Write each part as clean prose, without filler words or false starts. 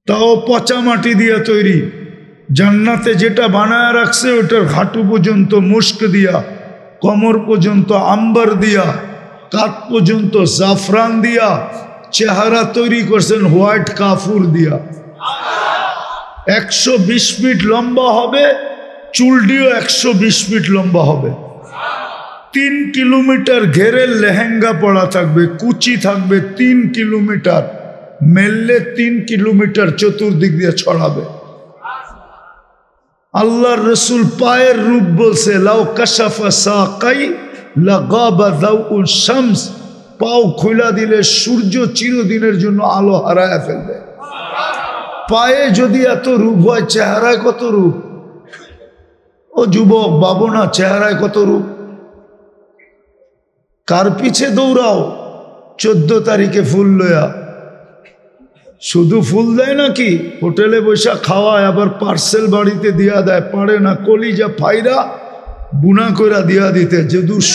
তাও পচা মাটি দিয়া তৈরি। জান্নাতে যেটা বানায় রাখছে ওটার হাঁটু পর্যন্ত মুস্ক দিয়া, কোমর পর্যন্ত আম্বার দিয়া, কাঁধ পর্যন্ত জাফরান দিয়া, চেহারা তৈরি করছেন হোয়াইট কাফুর দিয়া। 120 ফিট লম্বা হবে, চুলটিও 120 ফিট লম্বা হবে। 3 কিলোমিটার ঘেরের লেহেঙ্গা পরা থাকবে, কুচি থাকবে 3 কিলোমিটার, মেললে 3 কিলোমিটার চতুর্দিক দিয়ে ছড়াবে। আল্লাহর রসুল পায়ের রূপ বলছে লাউ কাশাফা সাকাই লাগাবা দাউল শামস, পাও খোলা দিলে সূর্য চিরদিনের জন্য আলো হারায় ফেলবে। পায়ে যদি এত রূপ হয়, চেহারায় কত রূপ? ও যুবক বাবু না, চেহারায় কত রূপ? কার পিছে দৌড়াও 14 তারিখে ফুল লয়া? শুধু ফুল দেয় নাকি? হোটেলে বসে খাওয়ায়, আবার পার্সেল বাড়িতে দিয়া দেয়। পারে না কলিজা ফাইরা বুনা কইরা দিয়া দিতে,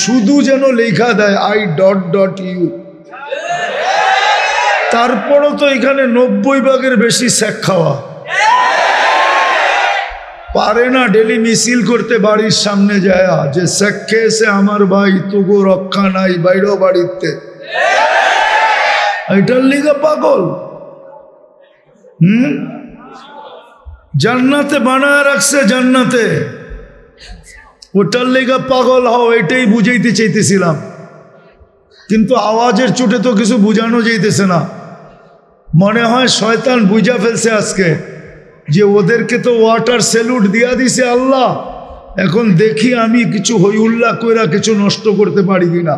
শুধু যেন লেখা দেয় I.U। তারপরও তো এখানে 90 ভাগের বেশি শেখ খাওয়া। পারে না ডেলি মিছিল করতে বাড়ির সামনে যায় যে শেখ খেয়েছে আমার ভাই, তবু রক্ষা নাই বাইরেও বাড়িতে। এটার লিগা পাগল। জান্নাতে বানায় রাখছে, জান্নাতে, ওটার লেগা পাগল হও, এটাই বুঝাইতে চাইতেছিলাম। কিন্তু আওয়াজের চোটে তো কিছু বুঝানো যাইতেছে না। মনে হয় শয়তান বুঝা ফেলছে আজকে যে ওদেরকে তো ওয়াটার স্যালুট দিয়া দিছে আল্লাহ, এখন দেখি আমি কিছু হই উল্লাহ কইরা কিছু নষ্ট করতে পারি কিনা।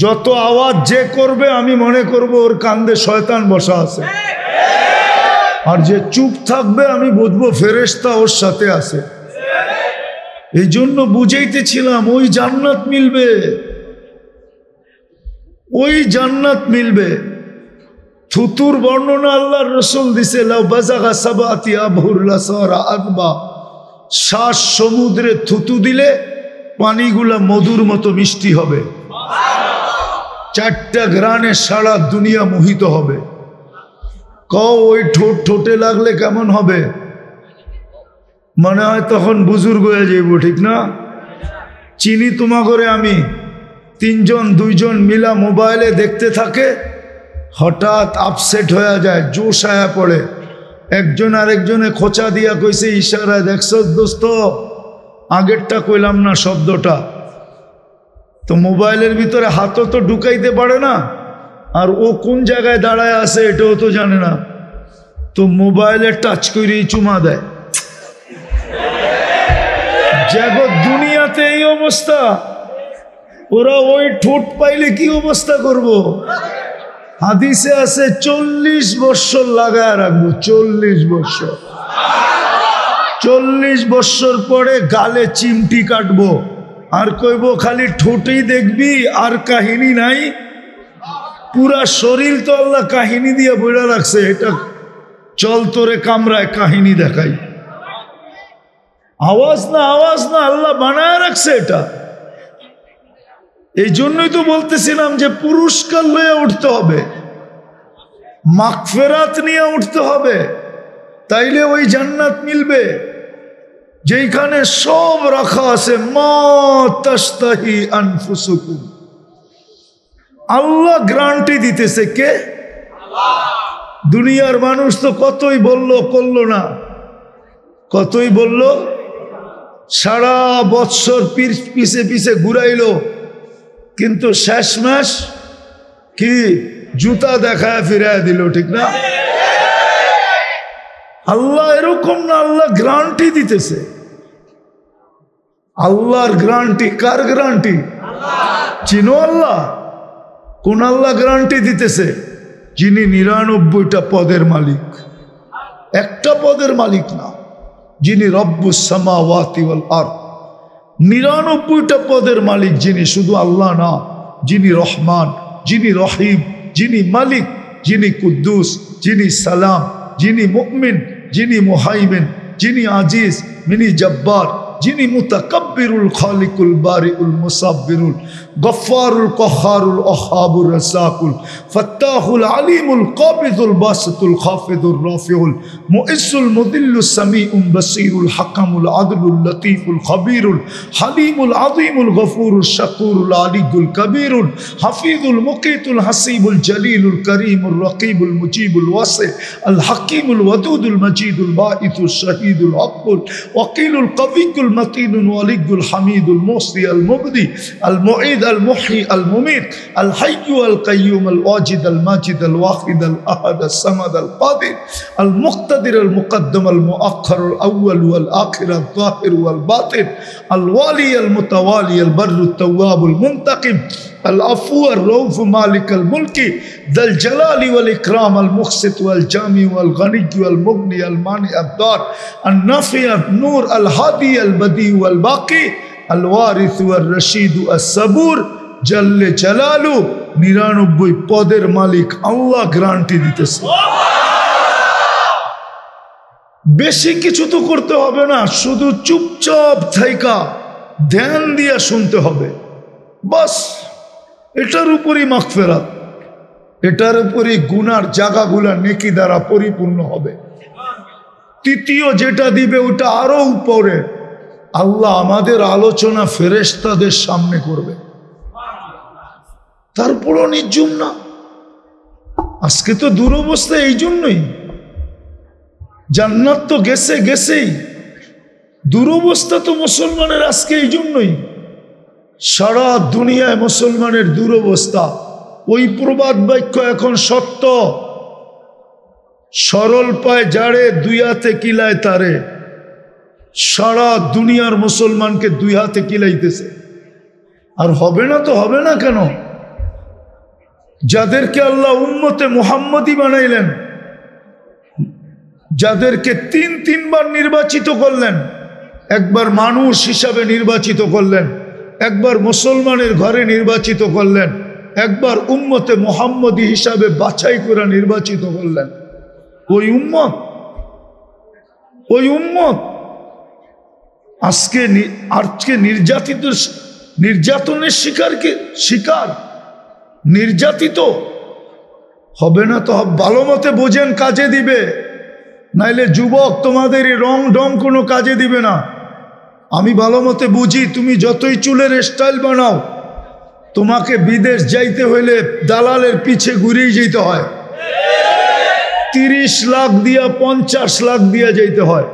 যত আওয়াজ যে করবে আমি মনে করব ওর কান্দে শয়তান বসা আছে, আর যে চুপ থাকবে আমি বুঝবো ফেরেশতা ওর সাথে আছে। এই জন্য বুঝাইতেছিলাম ওই জান্নাত মিলবে, ওই জান্নাত মিলবে। থুতুর বর্ণনা আল্লাহর রাসূল দিছে, লাউ বাযাগা সাবাতি আবহুর লাসারা আদবা, 7 সমুদ্রে থুতু দিলে পানিগুলা মধুর মতো মিষ্টি হবে। 4টা গ্রানে সারা দুনিয়া মোহিত হবে। কও ওই ঠোঁট ঠোঁটে লাগলে কেমন হবে? মনে হয় তখন বুজুর্গ হয়ে যাইব, ঠিক না? চিনি তোমা করে আমি 3জন 2জন মিলা মোবাইলে দেখতে থাকে, হঠাৎ আপসেট হয়ে যায়, জোশ আয়া পড়ে। একজন আরেকজনে খোঁচা দিয়া কইছে ইশারায়, দেখছ দোস্ত আগেরটা কইলাম না শব্দটা। তো মোবাইলের ভিতরে হাতও তো ঢুকাইতে পারে না, আর ও কোন জায়গায় দাঁড়ায় আছে এটাও তো জানে না। তো মোবাইলে টাচ করেই চুমা দেয়। জগৎ দুনিয়াতে এই অবস্থা, ওরা ওই ঠোঁট পাইলে কি অবস্থা করব? হাদিসে আছে 40 বছর লাগায় রাখবো, 40 বছর। 40 বছর পরে গালে চিমটি কাটবো, আর কইব খালি ঠোঁটেই দেখবি আর কাহিনী নাই। পুরা শরীর তো আল্লাহ কাহিনী দিয়ে বইরা রাখছে, এটা চল তোরে কামরায় কাহিনী দেখাই। আওয়াজ না, আওয়াজ না, আল্লাহ বানায় রাখছে এটা। এই জন্যই তো বলতেছিলাম যে পুরস্কার লয়ে উঠতে হবে, মাগফিরাত নিয়ে উঠতে হবে, তাইলে ওই জান্নাত মিলবে যেখানে সব রাখা আছে। মা তাশতাহি আনফুসুকুম, আল্লাহ গ্যারান্টি দিতেছে। কে? দুনিয়ার মানুষ তো কতই বললো, করলো না। কতই বললো, সারা বৎসর পিছে পিছে ঘুরাইলো, কিন্তু শেষমেশ কি জুতা দেখায় ফিরায় দিল, ঠিক না? আল্লাহ এরকম না, আল্লাহ গ্যারান্টি দিতেছে। আল্লাহর গ্যারান্টি। কার গ্যারান্টি? চিনো আল্লাহ? কোন আল্লাহ গ্যারান্টি দিতেছে? যিনি 99টা পদের মালিক, একটা পদের মালিক না। যিনি রব্বুস সামাওয়াতি ওয়াল আরদ, 99টা পদের মালিক যিনি, শুধু আল্লাহ না, যিনি রহমান, যিনি রহিম, যিনি মালিক, যিনি কুদ্দুস, যিনি সালাম, যিনি মুমিন, যিনি মুহাইমিন, যিনি আজিজ, যিনি জব্বার, যিনি মুতাকাব্বিরুল খালিকুল বারিউল মুসাব্বিরুল গফফারুল কহ্হারুল ওয়াহ্হাবুর রাজ্জাকুল ফাত্তাহুল আলিমুল কাবিদুল বাসিতুল খাফিদুর রাফিউল মুইসুল মুদিল্লুস সামিউল বাসীরুল হাকামুল আদলুল লতীফুল খবীরুল হালিমুল আযীমুল গফুরুশ শাকুরুল আলিয়ুল কবীরুল হাফিজুল মুকিতুল হাসিবুল জলিলুল করিমুর রকিবুল মুজিবুল ওয়াসি আল হাকিমুল ওয়াদুদুল মজিদুল বাঈসুল শাহীদুল হকুল ওয়াকিলুল কবিয়ুল মতিনুল ওয়ালিয়ুল হামিদুল মুসি আল মুবদি আল মুঈদ আল মুহয়ি আল মুমীত আল হাইয়্যু আল কাইয়্যুম আল ওয়াজিদ আল মাজিদ আল ওয়াহিদ আল আহাদ আল সামাদ আল কাদির আল মুক্তাদির আল মুকদ্দম আল মুআখ্খার আল আউয়াল ওয়াল আখির আল যাহির ওয়াল বাতিন আল ওয়ালি আল মুতাওয়ালি আল বাররুত তাওয়াবুল মুনতাকিম العفو الرؤوف مالك الملك ذا الجلال والإكرام المقسط والجامع والغني والمغني المانع الضار النافع النور الهادي البديع والباقي الوارث والرشيد الصبور جل جلاله 99 পদের মালিক আল্লাহ গ্যারান্টি দিতেছে বেশি কিছু তো করতে হবে না শুধু চুপচাপ থাইকা ধ্যান দিয়া শুনতে হবে বাস এটার উপরই মাগফিরাত এটার উপরই গুনার জায়গাগুলা নেকি দ্বারা পরিপূর্ণ হবে তৃতীয় যেটা দিবে ওটা আরো উপরে আল্লাহ আমাদের আলোচনা ফেরেশতাদের সামনে করবে তারপরও নির্জুম না আজকে তো দুরবস্থা এই জন্যই জান্নাত তো গেছেই দুরবস্থা তো মুসলমানের আজকে এই জন্যই সারা দুনিয়ায় মুসলমানের দুরবস্থা ওই প্রবাদ বাক্য এখন সত্য সরল পায় যারে দুই হাতে কিলায় তারে সারা দুনিয়ার মুসলমানকে দুই হাতে কিলাইতেছে আর হবে না তো হবে না কেন যাদেরকে আল্লাহ উম্মতে মুহাম্মদী বানাইলেন যাদেরকে তিনবার নির্বাচিত করলেন একবার মানুষ হিসাবে নির্বাচিত করলেন একবার মুসলমানের ঘরে নির্বাচিত করলেন একবার উম্মতে মুহাম্মদী হিসাবে বাছাই করে নির্বাচিত করলেন ওই উম্মত আজকে নির্যাতনের শিকার নির্যাতিত হবে না তো ভালো মতে বোঝেন কাজে দিবে নাইলে যুবক তোমাদের এই রং ঢং কোনো কাজে দিবে না আমি ভালো মতে বুঝি তুমি যতই চুলের স্টাইল বানাও তোমাকে বিদেশ যাইতে হইলে দালালের পিছে ঘুরেই যেতে হয় 30 লাখ দিয়া 50 লাখ দিয়া যাইতে হয়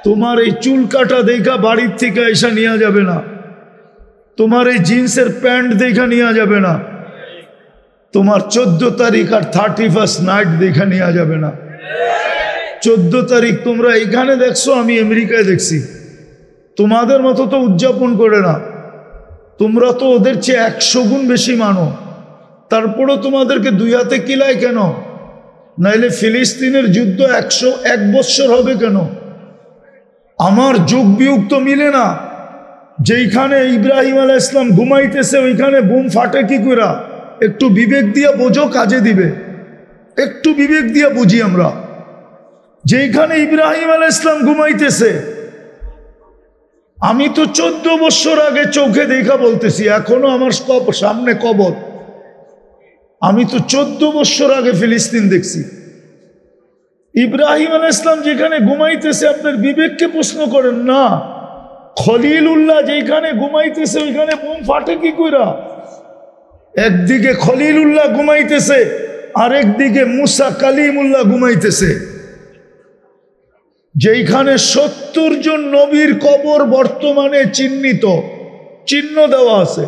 তোমার এই চুল কাটা দেখা বাড়ির থেকে এসে নেওয়া যাবে না তোমার এই জিন্সের প্যান্ট দেখা নেওয়া যাবে না তোমার 14 তারিখ আর 31st নাইট দেখা নেওয়া যাবে না 14 তারিখ তোমরা এখানে দেখছো আমি আমেরিকায় দেখছি তোমাদের মতো তো উদযাপন করে না তোমরা তো ওদের চেয়ে 100 গুণ বেশি মানো তারপরও তোমাদেরকে দুই হাতে কিলায় কেন নাইলে ফিলিস্তিনের যুদ্ধ 101 বছর হবে কেন আমার যুগ বিয়োগ তো মিলে না যেইখানে ইব্রাহিম আলাইহিস সালাম ঘুমাইতেছে ওইখানে বোম ফাটে কি করে একটু বিবেক দিয়ে বোঝো কাজে দিবে একটু বিবেক দিয়ে বুঝি আমরা যেইখানে ইব্রাহিম আলাইহিস সালাম ঘুমাইতেছে আমি তো 14 বছর আগে চোখে দেখা বলতেছি এখনো আমার সামনে কবর আমি তো 14 বছর আগে ফিলিস্তিন দেখছি ইব্রাহিম আলাইহিস সালাম যেখানে ঘুমাইতেছে আপনার বিবেককে প্রশ্ন করেন না খলিলুল্লাহ যেখানে ঘুমাইতেছে ওইখানে বোম ফাটে কি কইরা একদিকে খলিলুল্লাহ ঘুমাইতেছে আরেকদিকে মুসা কালিমুল্লাহ ঘুমাইতেছে যেখানে 70 জন নবীর কবর বর্তমানে চিহ্ন দেওয়া আছে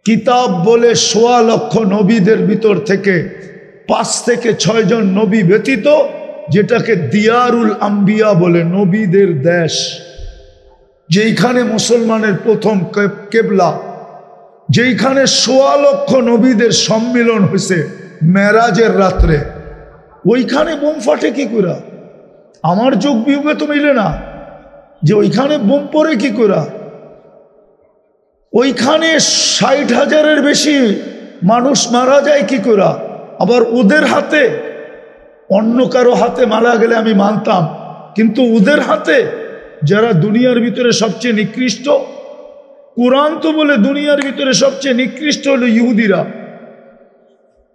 কিতাব বলে 1.25 লক্ষ নবীদের ভিতর থেকে 5 থেকে 6 জন নবী ব্যতীত যেটাকে দিয়ারুল আম্বিয়া বলে নবীদের দেশ যেখানে মুসলমানের প্রথম কেবলা যেখানে 1.25 লক্ষ নবীদের সম্মিলন হয়েছে মেরাজের রাত্রে ওইখানে বোম ফাটে কি করে আমার যোগ বিয়োগে তো মিলে না যে ওইখানে বোম পড়ে কি করে ওইখানে 60,000-এর বেশি মানুষ মারা যায় কি করে আবার ওদের হাতে অন্য কারো হাতে মারা গেলে আমি মানতাম কিন্তু ওদের হাতে যারা দুনিয়ার ভিতরে সবচেয়ে নিকৃষ্ট কুরআন তো বলে দুনিয়ার ভিতরে সবচেয়ে নিকৃষ্ট হলো ইহুদিরা।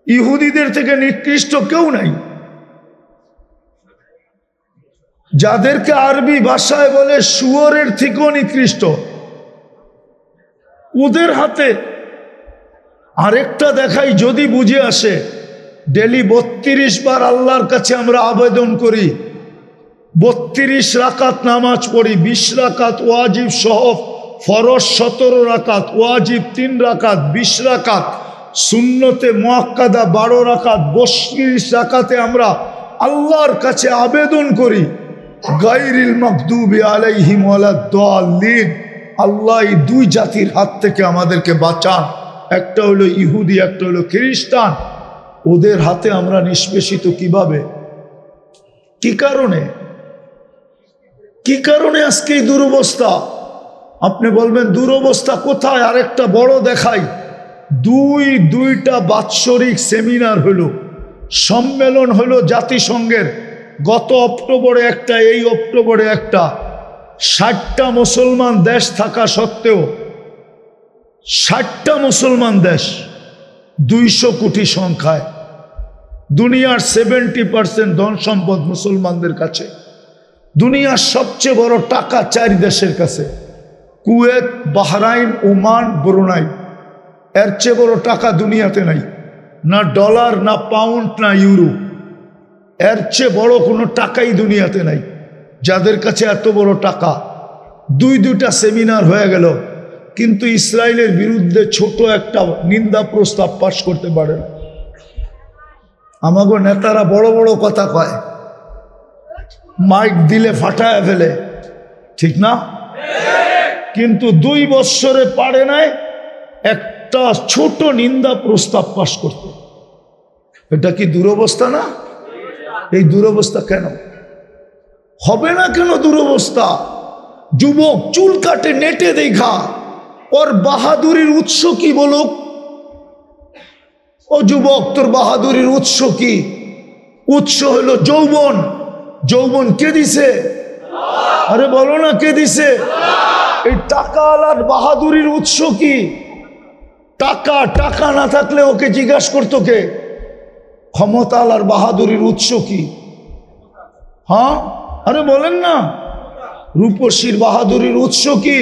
ইহুদিদের থেকে নিকৃষ্ট কেউ নাই। যাদেরকে আরবি ভাষায় বলে শুয়োরের থেকেও নিকৃষ্ট, ওদের হাতে আরেকটা দেখাই যদি বুঝে আসে। ডেলি 32 বার আল্লাহর কাছে আমরা আবেদন করি, 32 রাকাত নামাজ পড়ি, 20 রাকাত ওয়াজিব সহ ফরজ 17 রাকাত, ওয়াজিব 3 রাকাত, 20 রাকাত, সুন্নতে মুআক্কাদা 12 রাকাত, 32 রাকাতে আমরা আল্লাহর কাছে আবেদন করি গায়রিল মাগদুবি আলাইহিম ওয়ালাদ-দাল্লিন, আল্লাহ এই দুই জাতির হাত থেকে আমাদেরকে বাঁচান। একটা হলো ইহুদি, একটা হলো খ্রিস্টান। ওদের হাতে আমরা নিষ্পেষিত কিভাবে? কি কারণে? কি কারণে আজকে এই দুরবস্থা? আপনি বলবেন দুরবস্থা কোথায়? আরেকটা বড় দেখাই। দুইটা বাৎসরিক সেমিনার হলো, সম্মেলন হলো জাতিসংঘের। গত অক্টোবরে একটা, এই অক্টোবরে একটা। 60টা মুসলমান দেশ থাকা সত্ত্বেও, 60টা মুসলমান দেশ 200 কোটি সংখ্যায়, দুনিয়ার 70% ধন সম্পদ মুসলমানদের কাছে। দুনিয়ার সবচেয়ে বড় টাকা 4 দেশের কাছে, কুয়েত, বাহরাইন, ওমান, ব্রুনাই। এর চেয়ে বড় টাকা দুনিয়াতে নাই, না ডলার, না পাউন্ড, না ইউরো। এর চেয়ে বড় কোনো টাকাই দুনিয়াতে নাই। যাদের কাছে এত বড় টাকা, দুইটা সেমিনার হয়ে গেল, কিন্তু ইসরায়েলের বিরুদ্ধে ছোট একটা নিন্দা প্রস্তাব পাশ করতে পারে না। আমাগো নেতারা বড় বড় কথা কয়, মাইক দিলে ফাটায় ফেলে, ঠিক না? কিন্তু 2 বৎসরে পারে নাই একটা ছোট নিন্দা প্রস্তাব পাশ করতে। এটা কি দুরবস্থা না? এই দুরবস্থা কেন হবে না? কেন দুরবস্থা? যুবক চুল কাটে নেটে দেখা, ওর বাহাদুরির উৎস কি বলুক? ও যুবক, তোর বাহাদুরির উৎস কি? উৎস হলো যৌবন। যৌবন কে দিছে? আরে বলো না, কে দিছে? এই টাকা আলার বাহাদুরির উৎস কি? টাকা না থাকলে ওকে জিজ্ঞাসা করতো কে? ক্ষমতা আলার বাহাদুরির উৎস কি? হ্যাঁ, আরে বলেন না। রূপসীর বাহাদুরির উৎস কি?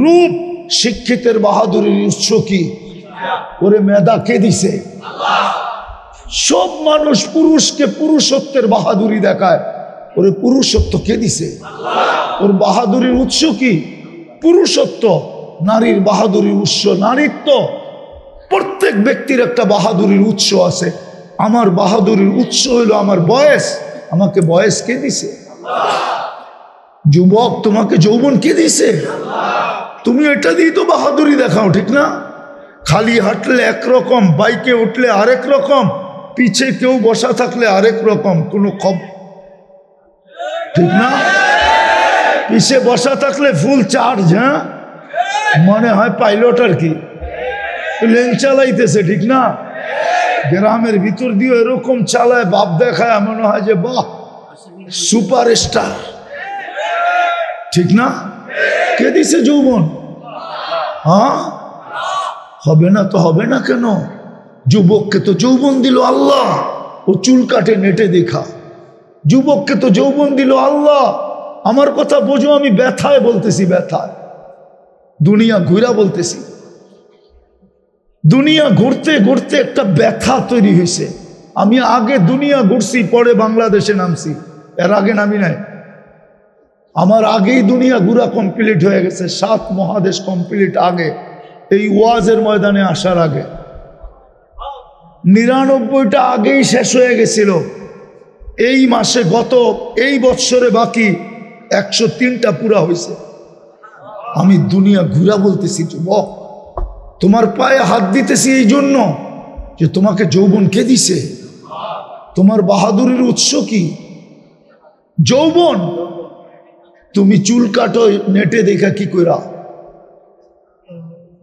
রূপ। শিক্ষিতের বাহাদুরির উৎস কি? ওরে মেধা কে দিছে? সব মানুষ পুরুষকে পুরুষত্বের বাহাদুরি দেখায়, ওরে পুরুষত্ব কে দিছে? ওর বাহাদুরির উৎস কি? পুরুষত্ব। নারীর বাহাদুরির উৎস নারীত্ব। প্রত্যেক ব্যক্তির একটা বাহাদুরির উৎস আছে। আমার বাহাদুরির উৎস হইল আমার বয়স। আমাকে বয়স কে দিছে? যুবক, তোমাকে যৌবন কে দিছে? তুমি এটা দিয়ে তো বাহাদুরি দেখাও, ঠিক না? খালি হাঁটলে একরকম, বাইকে উঠলে আরেক রকম, পিছে কেউ বসা থাকলে আরেক রকম, কোনো ঠিক না? পিছে বসা থাকলে ফুল চার্জ, হ্যাঁ, মনে হয় পাইলট আর কি, প্লেন চালাইতেছে, ঠিক না? গ্রামের ভিতর দিয়ে এরকম চালায়, বাপ দেখায়, মনে হয় যে বাহ, সুপার স্টার, ঠিক না? কে দিছে যৌবন? হ্যাঁ, হবে না তো হবে না কেন? যুবককে তো যৌবন দিল আল্লাহ, ও চুল কাটে নেটে দেখা। যুবককে তো যৌবন দিল আল্লাহ। আমার কথা বোঝো, আমি ব্যথায় বলতেছি, ব্যথায়, দুনিয়া ঘুরা বলতেছি। দুনিয়া ঘুরতে ঘুরতে একটা ব্যথা তৈরি হয়েছে। আমি আগে দুনিয়া ঘুরছি, পরে বাংলাদেশে নামছি, এর আগে নামি নাই। আমার আগেই দুনিয়া ঘুরা কমপ্লিট হয়ে গেছে, 7 মহাদেশ কমপ্লিট আগে, এই ওয়াজের ময়দানে আসার আগে। 99টা আগেই শেষ হয়ে গেছিল। এই মাসে, এই বৎসরে বাকি 103টা পুরা হয়েছে। আমি দুনিয়া ঘুরা বলতেছি। যুবক, তোমার পায়ে হাত দিতেছি এই জন্য যে তোমাকে যৌবন কে দিছে? তোমার বাহাদুরির উৎস কি? যৌবন। তুমি চুল কাটো নেটে দেখা কি কইরা?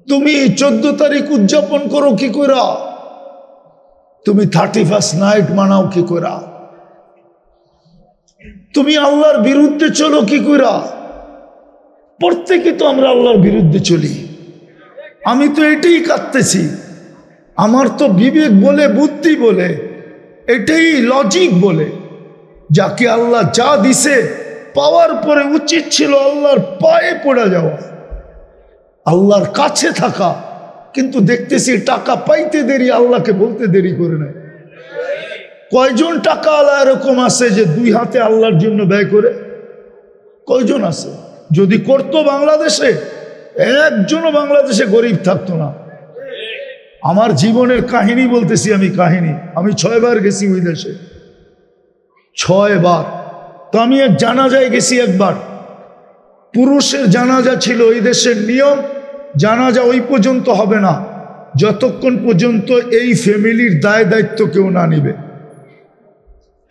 তুমি 14 তারিখ উদযাপন করো কি কইরা? তুমি 31st নাইট মানাও কি কইরা? তুমি আল্লাহর বিরুদ্ধে চলো কি কইরা? প্রত্যেকে তো আমরা আল্লাহর বিরুদ্ধে চলি। আমি তো এটাই কাঁদতেছি, আমার তো বিবেক বলে, বুদ্ধি বলে, এটাই লজিক বলে, যাকে আল্লাহ যা দিছে পাওয়ার পরে উচিত ছিল আল্লাহর পায়ে পড়ে যাওয়া, আল্লাহর কাছে থাকা। কিন্তু দেখতেছি টাকা পাইতে দেরি, আল্লাহকে বলতে দেরি করে নেয়। কয়জন টাকা আল্লাহ এরকম আছে যে দুই হাতে আল্লাহর জন্য ব্যয় করে? কয়জন আছে? যদি করতো বাংলাদেশে, একজনও বাংলাদেশে গরিব থাকতো না। আমার জীবনের কাহিনী বলতেছি, আমি 6 বার গেছি ওই দেশে, 6 বার। তো আমি এক জানাজায় গেছি একবার, পুরুষের জানাজা ছিল। ওই দেশের নিয়ম, জানাজা ওই পর্যন্ত হবে না যতক্ষণ পর্যন্ত এই ফ্যামিলির দায় দায়িত্ব কেউ না নিবে।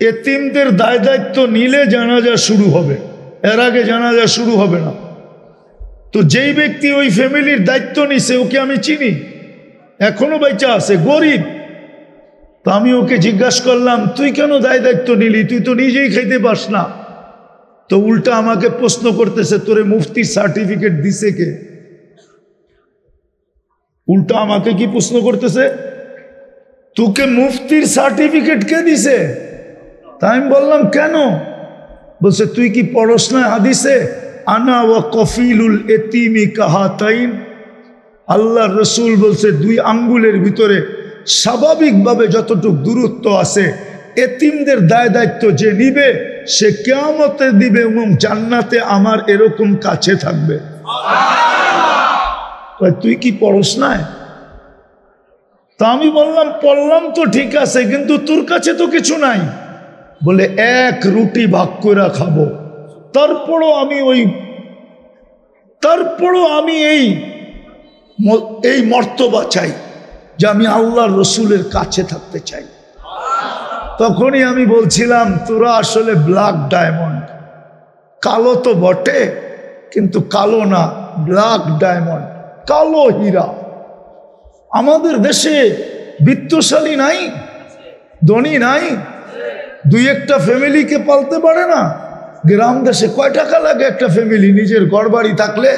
এতিমদের দায় দায়িত্ব নিলে জানাজা শুরু হবে, এর আগে জানাজা শুরু হবে না। তো যেই ব্যক্তি ওই ফ্যামিলির দায়িত্ব নিছে, ওকে আমি চিনি, এখনো বেঁচে আছে, গরিব। তো আমি ওকে জিজ্ঞাসা করলাম, তুই কেন দায় দায়িত্ব নিলি? তুই তো নিজেই খাইতে পাস না। তো উল্টা আমাকে প্রশ্ন করতেছে, তোরে মুফতির সার্টিফিকেট দিছে কে? উল্টা আমাকে কি প্রশ্ন করতেছে, তোকে মুফতির সার্টিফিকেট কে দিছে? তাই আমি বললাম কেন? বলছে, তুই কি পড়স না হাদিসে, আনা ওয়া কফিলুল এতিমি কাহাতাইন? আল্লাহ রসুল বলছে, 2 আঙ্গুলের ভিতরে স্বাভাবিকভাবে যতটুকু দূরত্ব আছে, এতিমদের দায় দায়িত্ব যে নিবে সে কিয়ামতে দিবে এবং জান্নাতে আমার এরকম কাছে থাকবে। তুই কি পড়স না? তা আমি বললাম, পড়লাম তো ঠিক আছে, কিন্তু তোর কাছে তো কিছু নাই। বলে, 1 রুটি ভাগ করে খাবো, তারপরও আমি এই মর্তবা চাই যে আমি আল্লাহর রসুলের কাছে থাকতে চাই। তখনই আমি বলছিলাম, তোরা আসলে ব্ল্যাক ডায়মন্ড, কালো তো বটে কিন্তু কালো না, ব্ল্যাক ডায়মন্ড, কালো হীরা। আমাদের দেশে বিত্তশালী নাই, ধনী নাই, 2-1টা ফ্যামিলিকে পালতে পারে না। গ্রাম দেশে কয় টাকা লাগে একটা ফ্যামিলি? নিজের ঘরবাড়ি থাকলে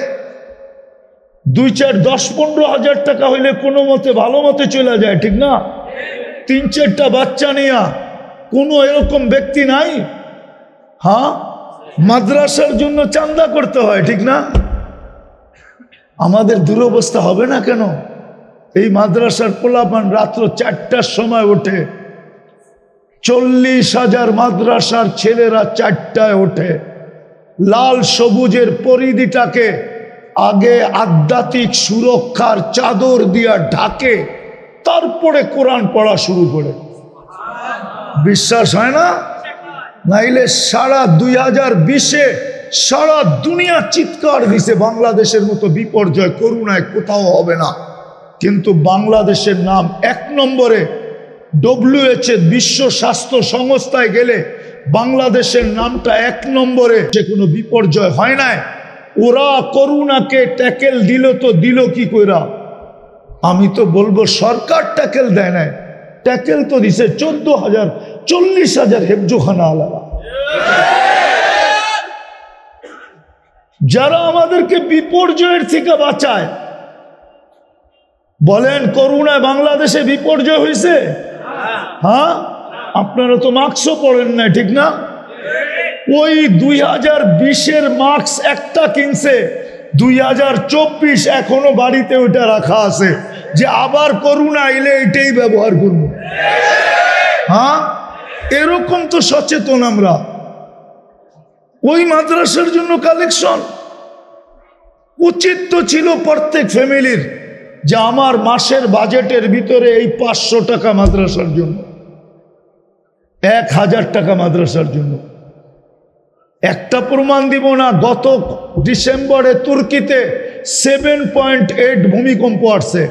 2-4, 10-15 হাজার টাকা হইলে কোনো মতে ভালো মতে চলে যায়, ঠিক না? 3-4টা বাচ্চা নিয়ে কোনো এরকম ব্যক্তি নাই। হ্যাঁ, মাদ্রাসার জন্য চান্দা করতে হয়, ঠিক না? আমাদের দুরবস্থা হবে না কেন? এই মাদ্রাসার পোলাপান রাত্র 4টার সময় ওঠে, 40,000 মাদ্রাসার ছেলেরা 4টায় ওঠে, লাল সবুজের পরিধিটাকে আগে আধ্যাত্মিক সুরক্ষার চাদর দিয়া ঢাকে, তারপরে কোরআন পড়া শুরু করে। বিশ্বাস হয় না? নাইলে সারা 2020-এ সারা দুনিয়া চিৎকার দিছে, বাংলাদেশের মতো বিপর্যয় করুণায় কোথাও হবে না। কিন্তু বাংলাদেশের নাম 1 নম্বরে, WHO বিশ্ব স্বাস্থ্য সংস্থায় গেলে বাংলাদেশের নামটা 1 নম্বরে। যে কোনো বিপর্যয় হয় নাই। ওরা করুণাকে ট্যাকেল দিল, তো দিল কি কইরা? আমি তো বলবো সরকার ট্যাকেল দেয় নাই, ট্যাকেল তো দিছে 14,000 40,000 হেফজোখানা আলাদা, যারা আমাদেরকে বিপর্যয়ের থেকে বাঁচায়। বলেন, করুণায় বাংলাদেশে বিপর্যয় হয়েছে? হ্যাঁ, আপনারা তো মাস্কও পড়েন না, ঠিক না? ওই 2020-এর মাস্ক একটা কিনছে, 2024 এখনো বাড়িতে ওইটা রাখা আছে, যে আবার করোনা আইলে এটাই ব্যবহার করব। হ্যাঁ, এরকম তো সচেতন আমরা। ওই মাদ্রাসার জন্য কালেকশন উচিত তো ছিল প্রত্যেক ফ্যামিলির, যে আমার মাসের বাজেটের ভিতরে এই 500 টাকা মাদ্রাসার জন্য, 1000 টাকা মাদ্রাসার জন্য। একটা প্রমাণ দিব না, গত ডিসেম্বরে তুর্কিতে 7.8 ভূমিকম্প আসছে,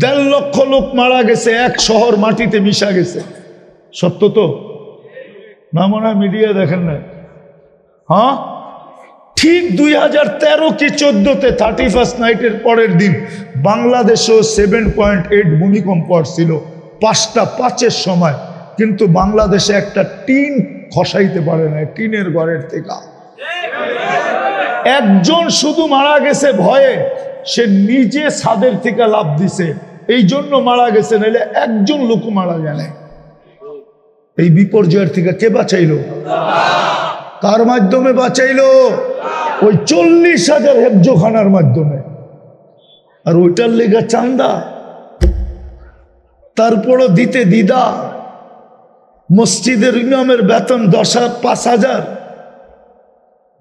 1.5 লক্ষ লোক মারা গেছে, 1 শহর মাটিতে মিশা গেছে। সত্য তো না? মনে হয় মিডিয়া দেখেন না। হ্যাঁ, ঠিক 2013 কি 14-তে 31st নাইটের পরের দিন বাংলাদেশেও 7.8 ভূমিকম্প আসছিল, 5টা 5-এর সময়। কিন্তু বাংলাদেশে একটা টিন খসাইতে পারে না, টিনের ঘরের থেকে একজন শুধু মারা গেছে ভয়ে, সে নিজে ছাদের থেকে লাফ দিছে, এই জন্য মারা গেছে, নাহলে একজন লোক মারা যায় না। এই বিপর্যয়ের থেকে কে বাঁচাইলো? কার মাধ্যমে বাঁচাইলো? ওই 40,000 হেফজোখানার মাধ্যমে। আর ওইটার লেগা চান্দা, তারপরও দিতে দ্বিধা। মসজিদের ইমামের বেতন 5,000,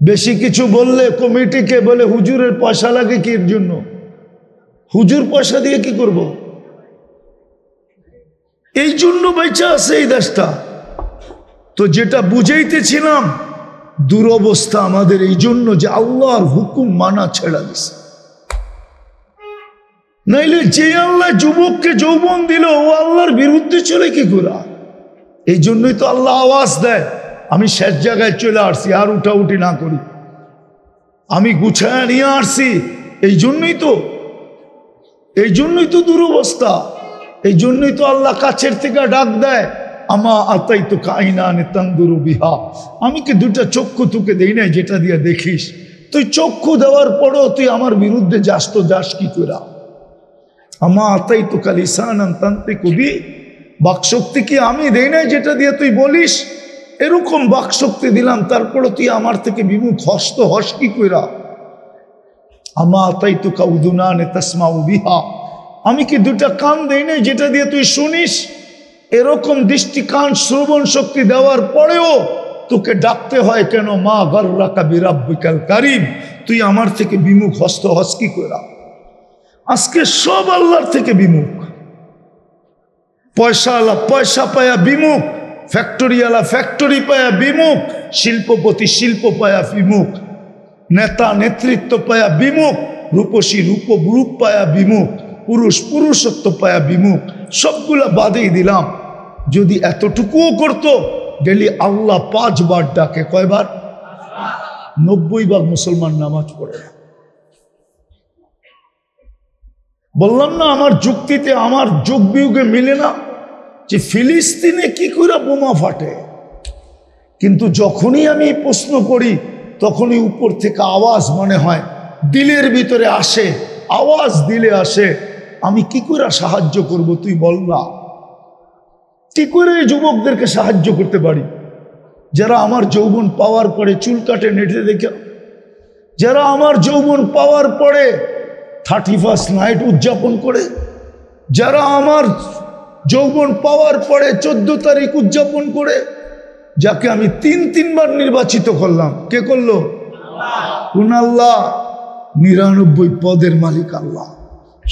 বেশি কিছু বললে কমিটিকে বলে হুজুরের পয়সা লাগে কি এর জন্য? হুজুর পয়সা দিয়ে কি করব? এই জন্য বেঁচে আছে এই দেশটা। তো যেটা বুঝাইতেছিলাম, দুরবস্থা আমাদের এই জন্য যে আল্লাহর হুকুম মানা ছেড়া দিছে। নাইলে যে আল্লাহ যুবককে যৌবন দিল, ও আল্লাহর বিরুদ্ধে চলে কি করা? এই জন্যই তো আল্লাহ আওয়াজ দেয়, আমি শেষ জায়গায় চলে আসছি, আর উঠাউঠি না করি, আমি গুছায় নিয়ে আসছি। এই জন্যই তো দুরবস্থা। এই জন্যই তো আল্লাহ কাছের থেকে ডাক দেয়, আমা আতাই তো কাইনানে তানদুরু বিহা, আমি কি দুটা চক্ষু তোকে দেই নাই যেটা দিয়ে দেখিস? তুই চক্ষু দেওয়ার পরও তুই আমার বিরুদ্ধে যাস, তো যাস কি করা? আমা আতাই তো কালিসানান তান্তিকু বি, বাকশক্তি কি আমি দেই নাই যেটা দিয়ে তুই বলিস? এরকম বাকশক্তি দিলাম, তারপরও তুই আমার থেকে বিমুখ হস কি কইরা? আমা আতাই তো কাউদুনানে তাসমাউ বিহা, আমি কি দুটা কান দেই নাই যেটা দিয়ে তুই শুনিস? এরকম দৃষ্টি, কান, শ্রবণ শক্তি দেওয়ার পরেও তোকে ডাকতে হয় কেন? মা গাররাকা বিরাব্বিকাল কারীম, তুই আমার থেকে বিমুখ হস কি কইরা? আজকে সব আল্লাহর থেকে বিমুখ। পয়সাওয়ালা পয়সা পায়া বিমুখ, ফ্যাক্টরিওয়ালা ফ্যাক্টরি পায়া বিমুখ, শিল্পপতি শিল্প পায়া বিমুখ, নেতা নেতৃত্ব পায়া বিমুখ, রূপসী রূপ পায়া বিমুখ, পুরুষ পুরুষত্ব পায়া বিমুখ। সবগুলা বাদেই দিলাম। যদি এতটুকুও করতো, ডেলি আল্লাহ 5 বার ডাকে। কয়বার? 90 ভাগ মুসলমান নামাজ পড়ে না। বললাম না, আমার যুক্তিতে, আমার যোগ বিয়োগে মিলে না যে ফিলিস্তিনে কি করে বোমা ফাটে। কিন্তু যখনই আমি প্রশ্ন করি, তখনই উপর থেকে আওয়াজ মনে হয় দিলের ভিতরে আসে, আওয়াজ দিলে আসে। আমি কি করে সাহায্য করব তুই বল না? কি করে এই যুবকদেরকে সাহায্য করতে পারি যারা আমার যৌবন পাওয়ার পরে চুল কাটে নেটে দেখে, যারা আমার যৌবন পাওয়ার পরে 31st নাইট উদযাপন করে, যারা আমার যৌবন পাওয়ার পরে 14 তারিখ উদযাপন করে, যাকে আমি 3 বার নির্বাচিত করলাম। কে করলো? কোন আল্লাহ? 99 পদের মালিক আল্লাহ।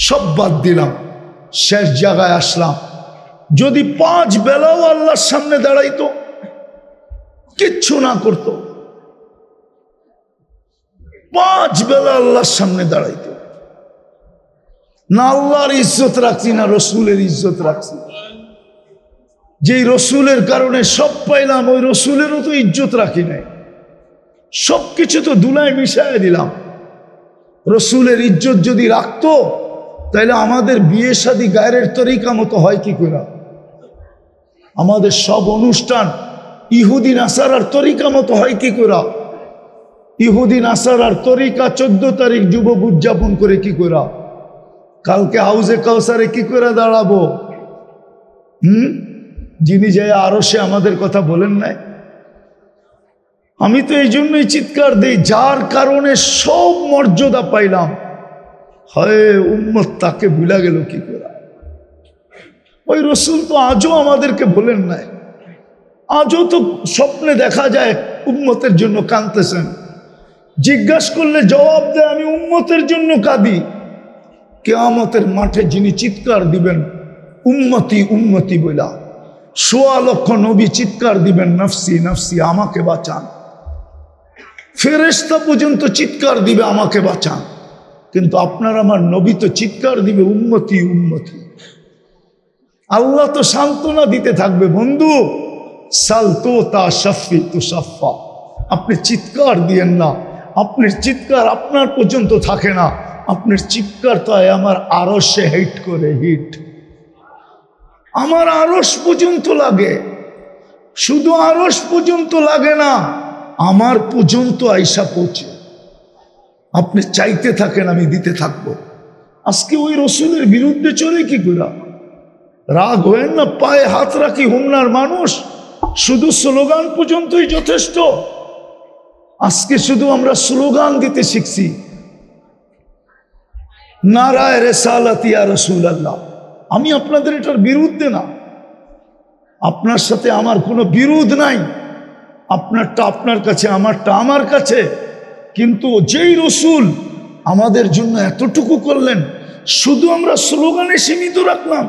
সব বাদ দিলাম, শেষ জায়গায় আসলাম। যদি 5 বেলাও আল্লাহর সামনে দাঁড়াইতো, কিচ্ছু না করতো, 5 বেলা আল্লাহর সামনে দাঁড়াইতো না, আল্লাহর ইজ্জত রাখছি না রসুলের ইজ্জত রাখছি। যেই রসুলের কারণে সব পাইলাম, ওই রসুলেরও তো ইজ্জত রাখি নাই। সবকিছু তো ধুলায় মিশায় দিলাম। রসুলের ইজ্জত যদি রাখতো, তাহলে আমাদের বিয়ে শাদী গায়ের তরিকা মতো হয় কি করে? আমাদের সব অনুষ্ঠান ইহুদি নাসারার তরিকা মতো হয় কি করে? ইহুদি নাসারার তরিকা 14 তারিখ যুবক উদযাপন করে কি করে? কালকে হাউজে কাউসারে কি করে দাঁড়াবো? যিনি যায় আরো সে আমাদের কথা বলেন নাই। আমি তো এই জন্যই চিৎকার দিই, যার কারণে সব মর্যাদা পাইলাম, হয় উম্মত তাকে ভুলা গেল কি করে? ওই রসুল তো আজও আমাদেরকে বলেন নাই। আজও তো স্বপ্নে দেখা যায় উম্মতের জন্য কাঁদতেছেন। জিজ্ঞাসা করলে জবাব দেয়, আমি উম্মতের জন্য কাঁদি। কিয়ামতের মাঠে যিনি চিৎকার দিবেন উম্মতি উম্মতি বলা, 1.25 লক্ষ নবী চিৎকার দিবেন নফসি নফসি, আমাকে বাঁচান। ফেরেশতা পর্যন্ত চিৎকার দিবে আমাকে বাঁচান। কিন্তু আপনার আমার নবী তো চিৎকার দিবে উম্মতি উম্মতি। আল্লাহ তো সান্ত্বনা দিতে থাকবে, বন্ধু সাল তো তা শাফি তু সাফা, আপনি চিৎকার দিয়েন না। আপনার চিৎকার আপনার পর্যন্ত থাকে না, আপনার চিৎকার তো আমার আরশে হিট করে, হিট আমার আরশ পর্যন্ত লাগে। শুধু আরশ পর্যন্ত লাগে না, আমার পর্যন্ত আইসা পৌঁছে। আপনি চাইতে থাকেন, আমি দিতে থাকবো। আজকে ওই রসুলের বিরুদ্ধে চলে কি করে? রাগ হয়েন না, পায়ে হাত রাখি হুমনার মানুষ, শুধু স্লোগান পর্যন্তই যথেষ্ট। আজকে শুধু আমরা স্লোগান দিতে শিখছি, নারায়ে রিসালাত ইয়া রাসূলুল্লাহ। আমি আপনাদের এটার বিরুদ্ধে না, আপনার সাথে আমার কোনো বিরোধ নাই। আপনারটা আপনার কাছে, আমারটা আমার কাছে। কিন্তু যেই রসুল আমাদের জন্য এতটুকু করলেন, শুধু আমরা স্লোগানে সীমিত রাখলাম,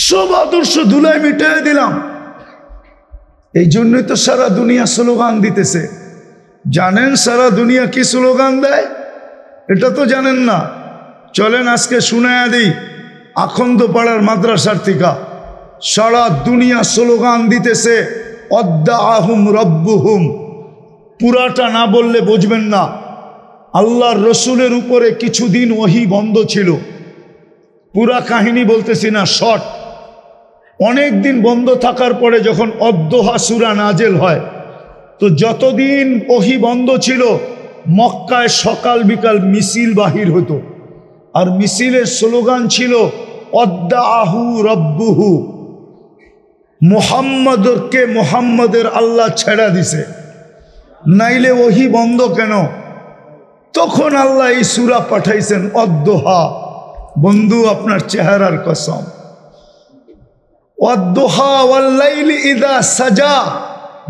সব আদর্শ ধুলায় মিটাই দিলাম। এই জন্যই তো সারা দুনিয়া স্লোগান দিতেছে। জানেন সারা দুনিয়া কি স্লোগান দেয়? এটা তো জানেন না। চলেন আজকে শুনায়া দিই। আখন্দপাড়ার মাদ্রাসার থেকে সারা দুনিয়া স্লোগান দিতেছে, অদ্দাআহুম রব্বুহুম। পুরাটা না বললে বুঝবেন না। আল্লাহর রসুলের উপরে কিছুদিন ওহী বন্ধ ছিল। পুরা কাহিনী বলতেছি না, শর্ট। অনেক দিন বন্ধ থাকার পরে যখন অদ্দোহা সূরা নাজেল হয়, তো যতদিন ওহী বন্ধ ছিল মক্কায় সকাল বিকাল মিছিল বাহির হতো, আর মিছিলের স্লোগান ছিল অদ্দাআহু রব্বুহু। মুহাম্মদকে মুহাম্মদের আল্লাহ ছেড়া দিছে, নাইলে ওহী বন্ধ কেন? তখন আল্লাহ এই সূরা পাঠাইছেন অদ্দোহা। বন্ধু আপনার চেহারার কসম, ওয়াদ্দোহা ওয়াল্লাইলি ইযা সাজা।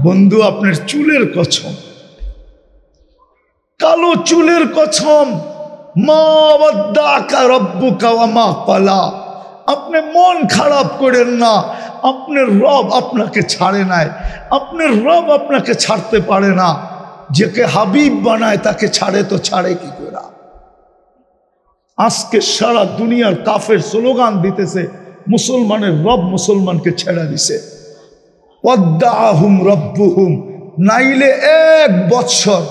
বন্ধু আপনার চুলের কসম, কালো চুলের কসম। মা ওয়াদ্দাকা রব্বুকা ওয়া মা ক্বালা। আপনি মন খারাপ করেন না, আপনার রব আপনাকে ছাড়ে নাই। আপনার রব আপনাকে ছাড়তে পারে না। যাকে হাবিব বানায় তাকে ছাড়ে তো ছাড়ে কি করে? আজকে সারা দুনিয়ার কাফের স্লোগান দিতেছে, মুসলমানের রব মুসলমানকে ছেড়ে দিছে। ওয়াদ্দাআহুম রব্বুহুম। নাইলে 1 বৎসর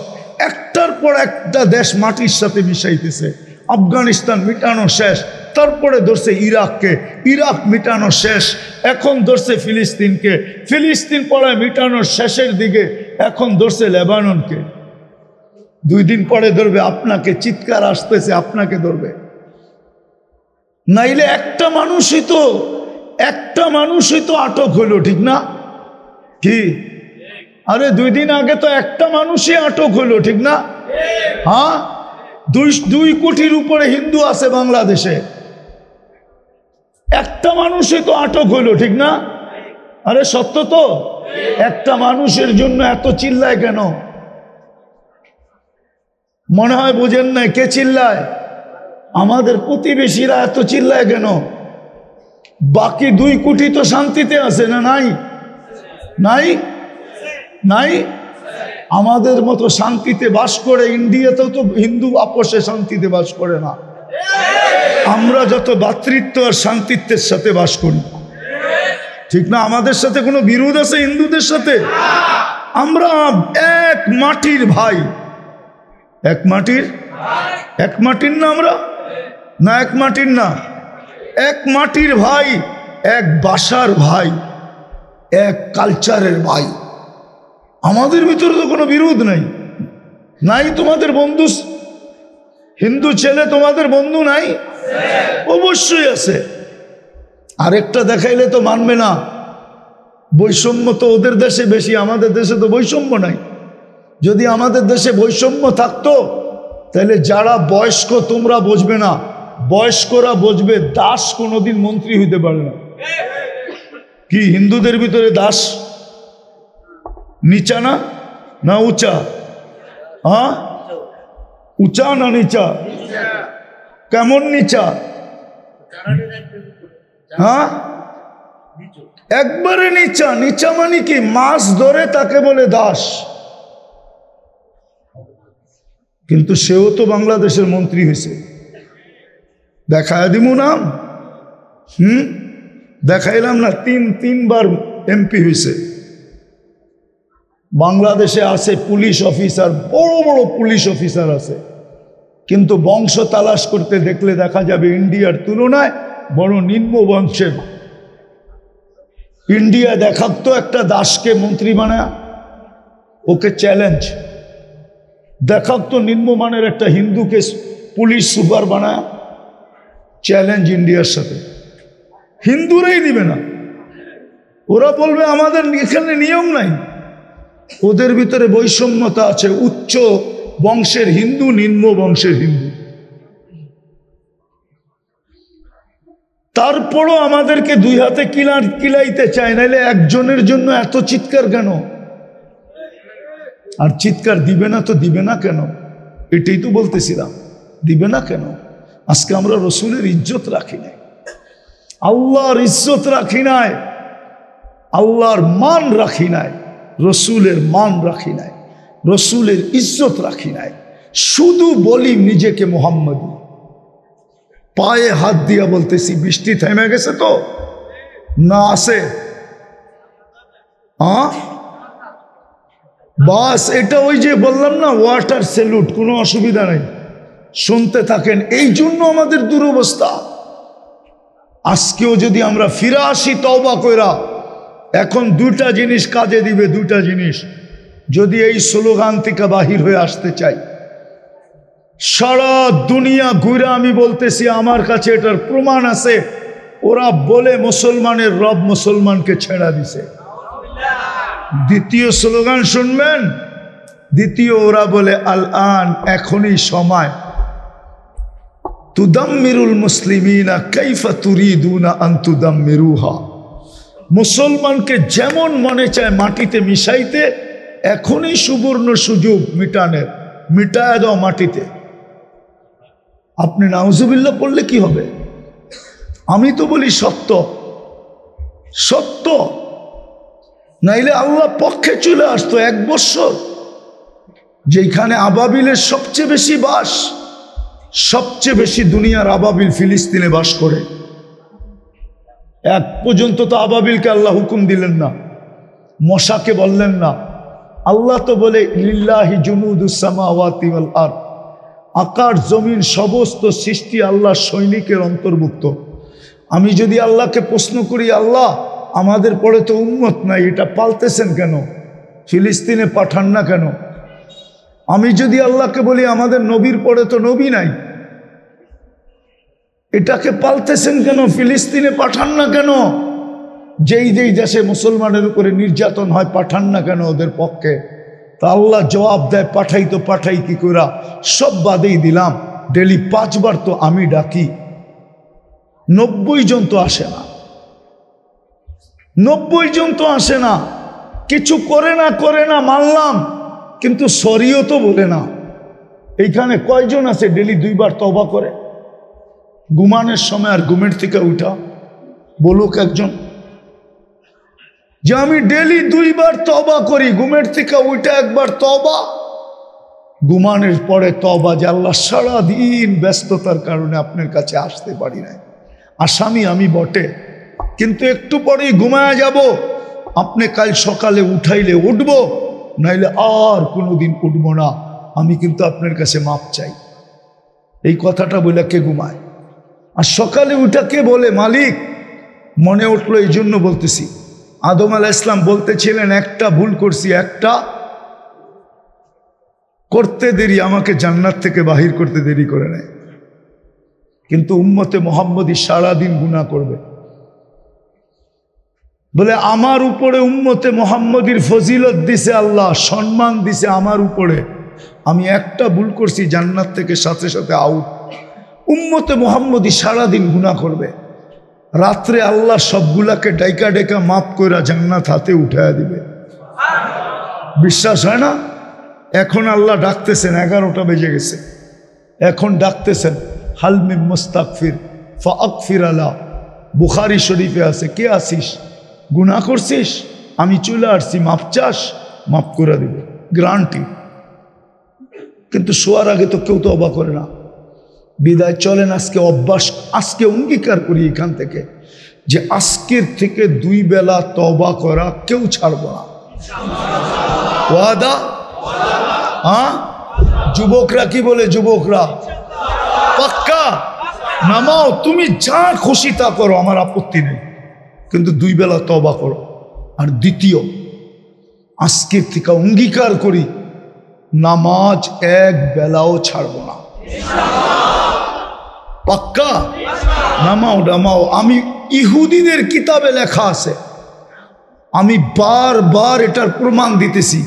একটার পর একটা দেশ মাটির সাথে মিশাইতেছে। আফগানিস্তান মিটানো শেষ, তারপরে ধরছে ইরাককে, ইরাক মিটানো শেষ, এখন ধরছে ফিলিস্তিনকে, ফিলিস্তিন পরে মিটানোর শেষের দিকে, এখন ধরছে লেবাননকে। 2 দিন পরে ধরবে আপনাকে। চিৎকার আসতেছে, আপনাকে ধরবে। নাইলে একটা মানুষই তো আটক হইল, ঠিক না? কি আরে 2 দিন আগে তো একটা মানুষই আটক হইল, ঠিক না? হ্যাঁ, 2 কোটির উপরে হিন্দু আছে বাংলাদেশে, একটা মানুষই তো আটক হইল, ঠিক না? আরে সত্য তো। একটা মানুষের জন্য এত চিল্লায় কেন? মনে হয় বুঝেন না। কে চিল্লায়? আমাদের প্রতিবেশীরা এত চিল্লায় কেন? বাকি 2 কোটি তো শান্তিতে আছে না? নাই নাই নাই আমাদের মতো শান্তিতে বাস করে। ইন্ডিয়াতেও তো হিন্দু আপোষে শান্তিতে বাস করে না। আমরা যত ভ্রাতৃত্ব আর শান্তিত্বের সাথে বাস করি, ঠিক না? আমাদের সাথে কোনো বিরোধ আছে হিন্দুদের সাথে? আমরা এক মাটির ভাই। এক মাটির না আমরা? না এক মাটির না, এক মাটির ভাই, এক বাসার ভাই, এক কালচারের ভাই। আমাদের ভিতরে তো কোনো বিরোধ নাই। নাই তোমাদের বন্ধু হিন্দু ছেলে, তোমাদের বন্ধু নাই? অবশ্যই আছে। আরেকটা দেখাইলে তো মানবে না। বৈষম্য তো ওদের দেশে বেশি, আমাদের দেশে তো বৈষম্য নাই। যদি আমাদের দেশে বৈষম্য থাকতো তাহলে যারা বয়স্ক তোমরা বুঝবে না, বয়স্করা বুঝবে। দাস কোনোদিন মন্ত্রী হইতে পারে না। কি হিন্দুদের ভিতরে দাস নিচা না না উঁচা? হ্যাঁ, উঁচা না নিচা? কেমন নিচা? হ্যাঁ, একবারে নিচা। নিচা মানে কি? মাছ ধরে তাকে বলে দাস। কিন্তু সেও তো বাংলাদেশের মন্ত্রী হয়েছে। দেখায় দিমু নাম? দেখাইলাম না? 3বার এমপি হয়েছে। বাংলাদেশে আছে পুলিশ অফিসার, বড় বড় পুলিশ অফিসার আছে, কিন্তু বংশ তালাশ করতে দেখলে দেখা যাবে ইন্ডিয়ার তুলনায় বড় নিম্ন বংশের। ইন্ডিয়া দেখাতো একটা দাসকে মন্ত্রী বানায়, ওকে চ্যালেঞ্জ। দেখাক তো নিম্নমানের একটা হিন্দুকে পুলিশ সুপার বানায়, চ্যালেঞ্জ ইন্ডিয়ার সাথে। হিন্দুরাই দিবে না, ওরা বলবে আমাদের এখানে নিয়ম নাই। ওদের ভিতরে বৈষম্যতা আছে, উচ্চ বংশের হিন্দু, নিম্ন বংশের হিন্দু। তারপরও আমাদেরকে দুই হাতে কিলাইতে চায়, নাইলে একজনের জন্য এত চিৎকার কেন? আর চিৎকার দিবে না তো দিবে না কেন? এটাই তো বলতেছিলাম, দিবে না কেন? আজকে আমরা রসুলের ইজ্জত রাখি নাই, আল্লাহর ইজ্জত রাখি নাই, আল্লাহর মান রাখি নাই, রসুলের মান রাখি নাই, রসুলের ইজ্জত রাখি নাই। শুধু বলি নিজেকে মুহাম্মদী, পায়ে হাত দিয়া বলতেছি। বৃষ্টি থেমে গেছে তো না? আছে বাস, এটা ওই যে বললাম না, ওয়াটার স্যালুট, কোনো অসুবিধা নাই, শুনতে থাকেন। এই জন্য আমাদের দুরবস্থা। আজকেও যদি আমরা ফিরে আসি তওবা কইরা, এখন দুটা জিনিস কাজে দিবে, দুটা জিনিস। যদি এই স্লোগান থেকে বাহির হয়ে আসতে চাই, সারা দুনিয়া ঘুরে আমি বলতেছি, আমার কাছে এটার প্রমাণ আছে, ওরা বলে মুসলমানের রব মুসলমানকে ছেড়া দিছে। দ্বিতীয় স্লোগান শুনবেন, দ্বিতীয় ওরা বলে আল আন, এখনই সময়, তুদাম্মিরুল মুসলিমিনা কাইফা তুরিদুনা আন তুদাম্মিরুহা, মুসলমানকে যেমন মনে চায় মাটিতে মিশাইতে, এখনই সুবর্ণ সুযোগ মিটানের, মিটায় দাও মাটিতে। আপনি নাউজুবিল্লাহ পড়লে কি হবে? আমি তো বলি সত্য, সত্য, নাইলে আল্লাহ পক্ষে চলে আসতো। 1 বছর যেখানে আবাবিলের সবচেয়ে বেশি বাস, সবচেয়ে বেশি দুনিয়ার আবাবিল ফিলিস্তিনে বাস করে, এক পর্যন্ত তো আবাবিলকে আল্লাহ হুকুম দিলেন না, মশাকে বললেন না। আল্লাহ তো বলে লিল্লাহি জুনুদুস সামাওয়াতি ওয়াল আরদ, আকাশ জমিন সমস্ত সৃষ্টি আল্লাহর সৈনিকের অন্তর্ভুক্ত। আমি যদি আল্লাহকে প্রশ্ন করি, আল্লাহ আমাদের পরে তো উম্মত নাই, এটা পালতেছেন কেন? ফিলিস্তিনে পাঠান না কেন? আমি যদি আল্লাহকে বলি আমাদের নবীর পরে তো নবী নাই, এটাকে পালতেছেন কেন? ফিলিস্তিনে পাঠান না কেন? যেই যেই দেশে মুসলমানের উপরে নির্যাতন হয়, পাঠান না কেন ওদের পক্ষে? তা আল্লাহ জবাব দেয়, পাঠাই তো পাঠাই কি করা, সব বাদেই দিলাম, ডেলি 5 বার তো আমি ডাকি, 90 জন তো আসে না, 90 জন তো আসে না, কিছু করে না মানলাম, কিন্তু সরিও তো বলে না। এইখানে কয়জন আছে ডেলি 2 বার তওবা করে? ঘুমানোর সময় আর ঘুমের থেকে উঠা, বলুক একজন যে আমি ডেলি 2 বার তওবা করি, ঘুমের থেকে উঠা একবার তওবা, ঘুমানোর পরে তওবা যে আল্লাহ সারাদিন ব্যস্ততার কারণে আপনার কাছে আসতে পারি নাই, আসামি আমি বটে, কিন্তু একটু পরেই ঘুমায়া যাব, আপনি কাল সকালে উঠাইলে উঠবো, নাইলে আর কোনোদিন উঠবো না, আমি কিন্তু আপনার কাছে মাপ চাই। এই কথাটা বলে কে ঘুমায়? আর সকালে উঠা কে বলে? মালিক। মনে উঠলো এই জন্য বলতেছি, আদম আলাইহিস সালাম বলতেছিলেন একটা ভুল করছি, একটা করতে দেরি, আমাকে জান্নাত থেকে বাহির করতে দেরি করে নেয়। কিন্তু উম্মতে মুহাম্মদী সারাদিন গুনাহ করবে, বলে আমার উপরে উম্মতে মুহাম্মদীর ফজিলত দিছে আল্লাহ, সম্মান দিছে আমার উপরে, আমি একটা ভুল করছি, জান্নাত থেকে সাথে সাথে আউট। উম্মতে মুহাম্মদী সারাদিন গুনাহ করবে, রাত্রে আল্লাহ সবগুলাকে ডাইকা ডেকা মাফ কইরা জান্নাত হাতে উঠায়া দিবে। বিশ্বাস হয় না? এখন আল্লাহ ডাকতেছেন, 11টা বেজে গেছে, এখন ডাকতেছেন হালমি মুস্তাগফির ফাগফির আলা। বুখারী শরীফে আছে, কে আসিস, গুনাহ করছিস, আমি চলে আসছি, মাপ চাস, মাফ করে দিবে, গ্যারান্টি। কিন্তু শোয়ার আগে তো কেউ তওবা করে না। বিদায় চলেন আজকে অভ্যাস, আজকে অঙ্গীকার করি এখান থেকে যে আজকের থেকে 2 বেলা তওবা করা কেউ ছাড়ব না। ওয়াদা? হ্যাঁ, যুবকরা কি বলে? যুবকরা পাক্কা নামাও, তুমি যা খুশি তা করো, আমার আপত্তি নেই, কিন্তু 2 বেলা তওবা করো। আর দ্বিতীয়, আজকের থেকে অঙ্গীকার করি নামাজ এক বেলাও ছাড়ব না। পাক্কা? নামাও। আমি ইহুদিদের কিতাবে লেখা আছে, আমি বারবার এটার প্রমাণ দিতেছি।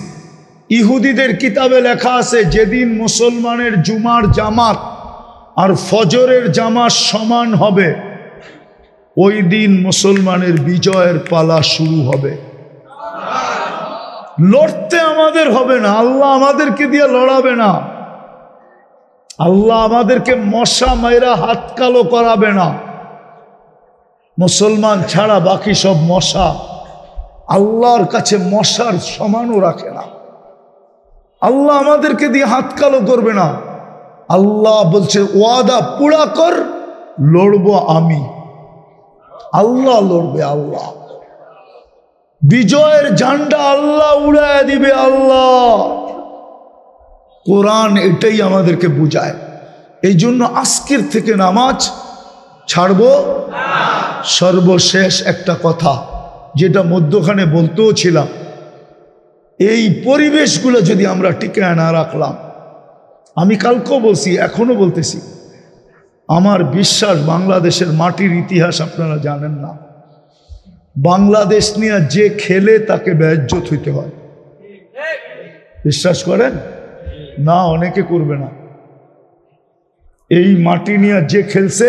ইহুদিদের কিতাবে লেখা আছে, যেদিন মুসলমানের জুমার জামাত আর ফজরের জামাত সমান হবে, ওই দিন মুসলমানের বিজয়ের পালা শুরু হবে। লড়তে আমাদের হবে না, আল্লাহ আমাদেরকে দিয়ে লড়াবে না, আল্লাহ আমাদেরকে মশা মাইরা হাত কালো করাবে না। মুসলমান ছাড়া বাকি সব মশা, আল্লাহর কাছে মশার সমানও রাখে না। আল্লাহ আমাদেরকে দিয়ে হাত কালো করবে না। আল্লাহ বলছে ওয়াদা পুরা কর, লড়বো আমি। আল্লাহ লড়বে, আল্লাহ বিজয়ের ঝান্ডা আল্লাহ উড়ায় দিবে। আল্লাহ, কোরআন এটাই আমাদেরকে বুঝায়। এই জন্য আজকের থেকে নামাজ ছাড়বো। সর্বশেষ একটা কথা, যেটা মধ্যখানে বলতেও ছিলাম, এই পরিবেশগুলো যদি আমরা টিকায় না রাখলাম, আমি কালকেও বলছি, এখনো বলতেছি, আমার বিশ্বাস বাংলাদেশের মাটির ইতিহাস আপনারা জানেন না। বাংলাদেশ নিয়ে যে খেলে তাকে বেইজ্জত হইতে হয়। বিশ্বাস করেন না? অনেকে করবে না। এই মাটি নিয়ে যে খেলছে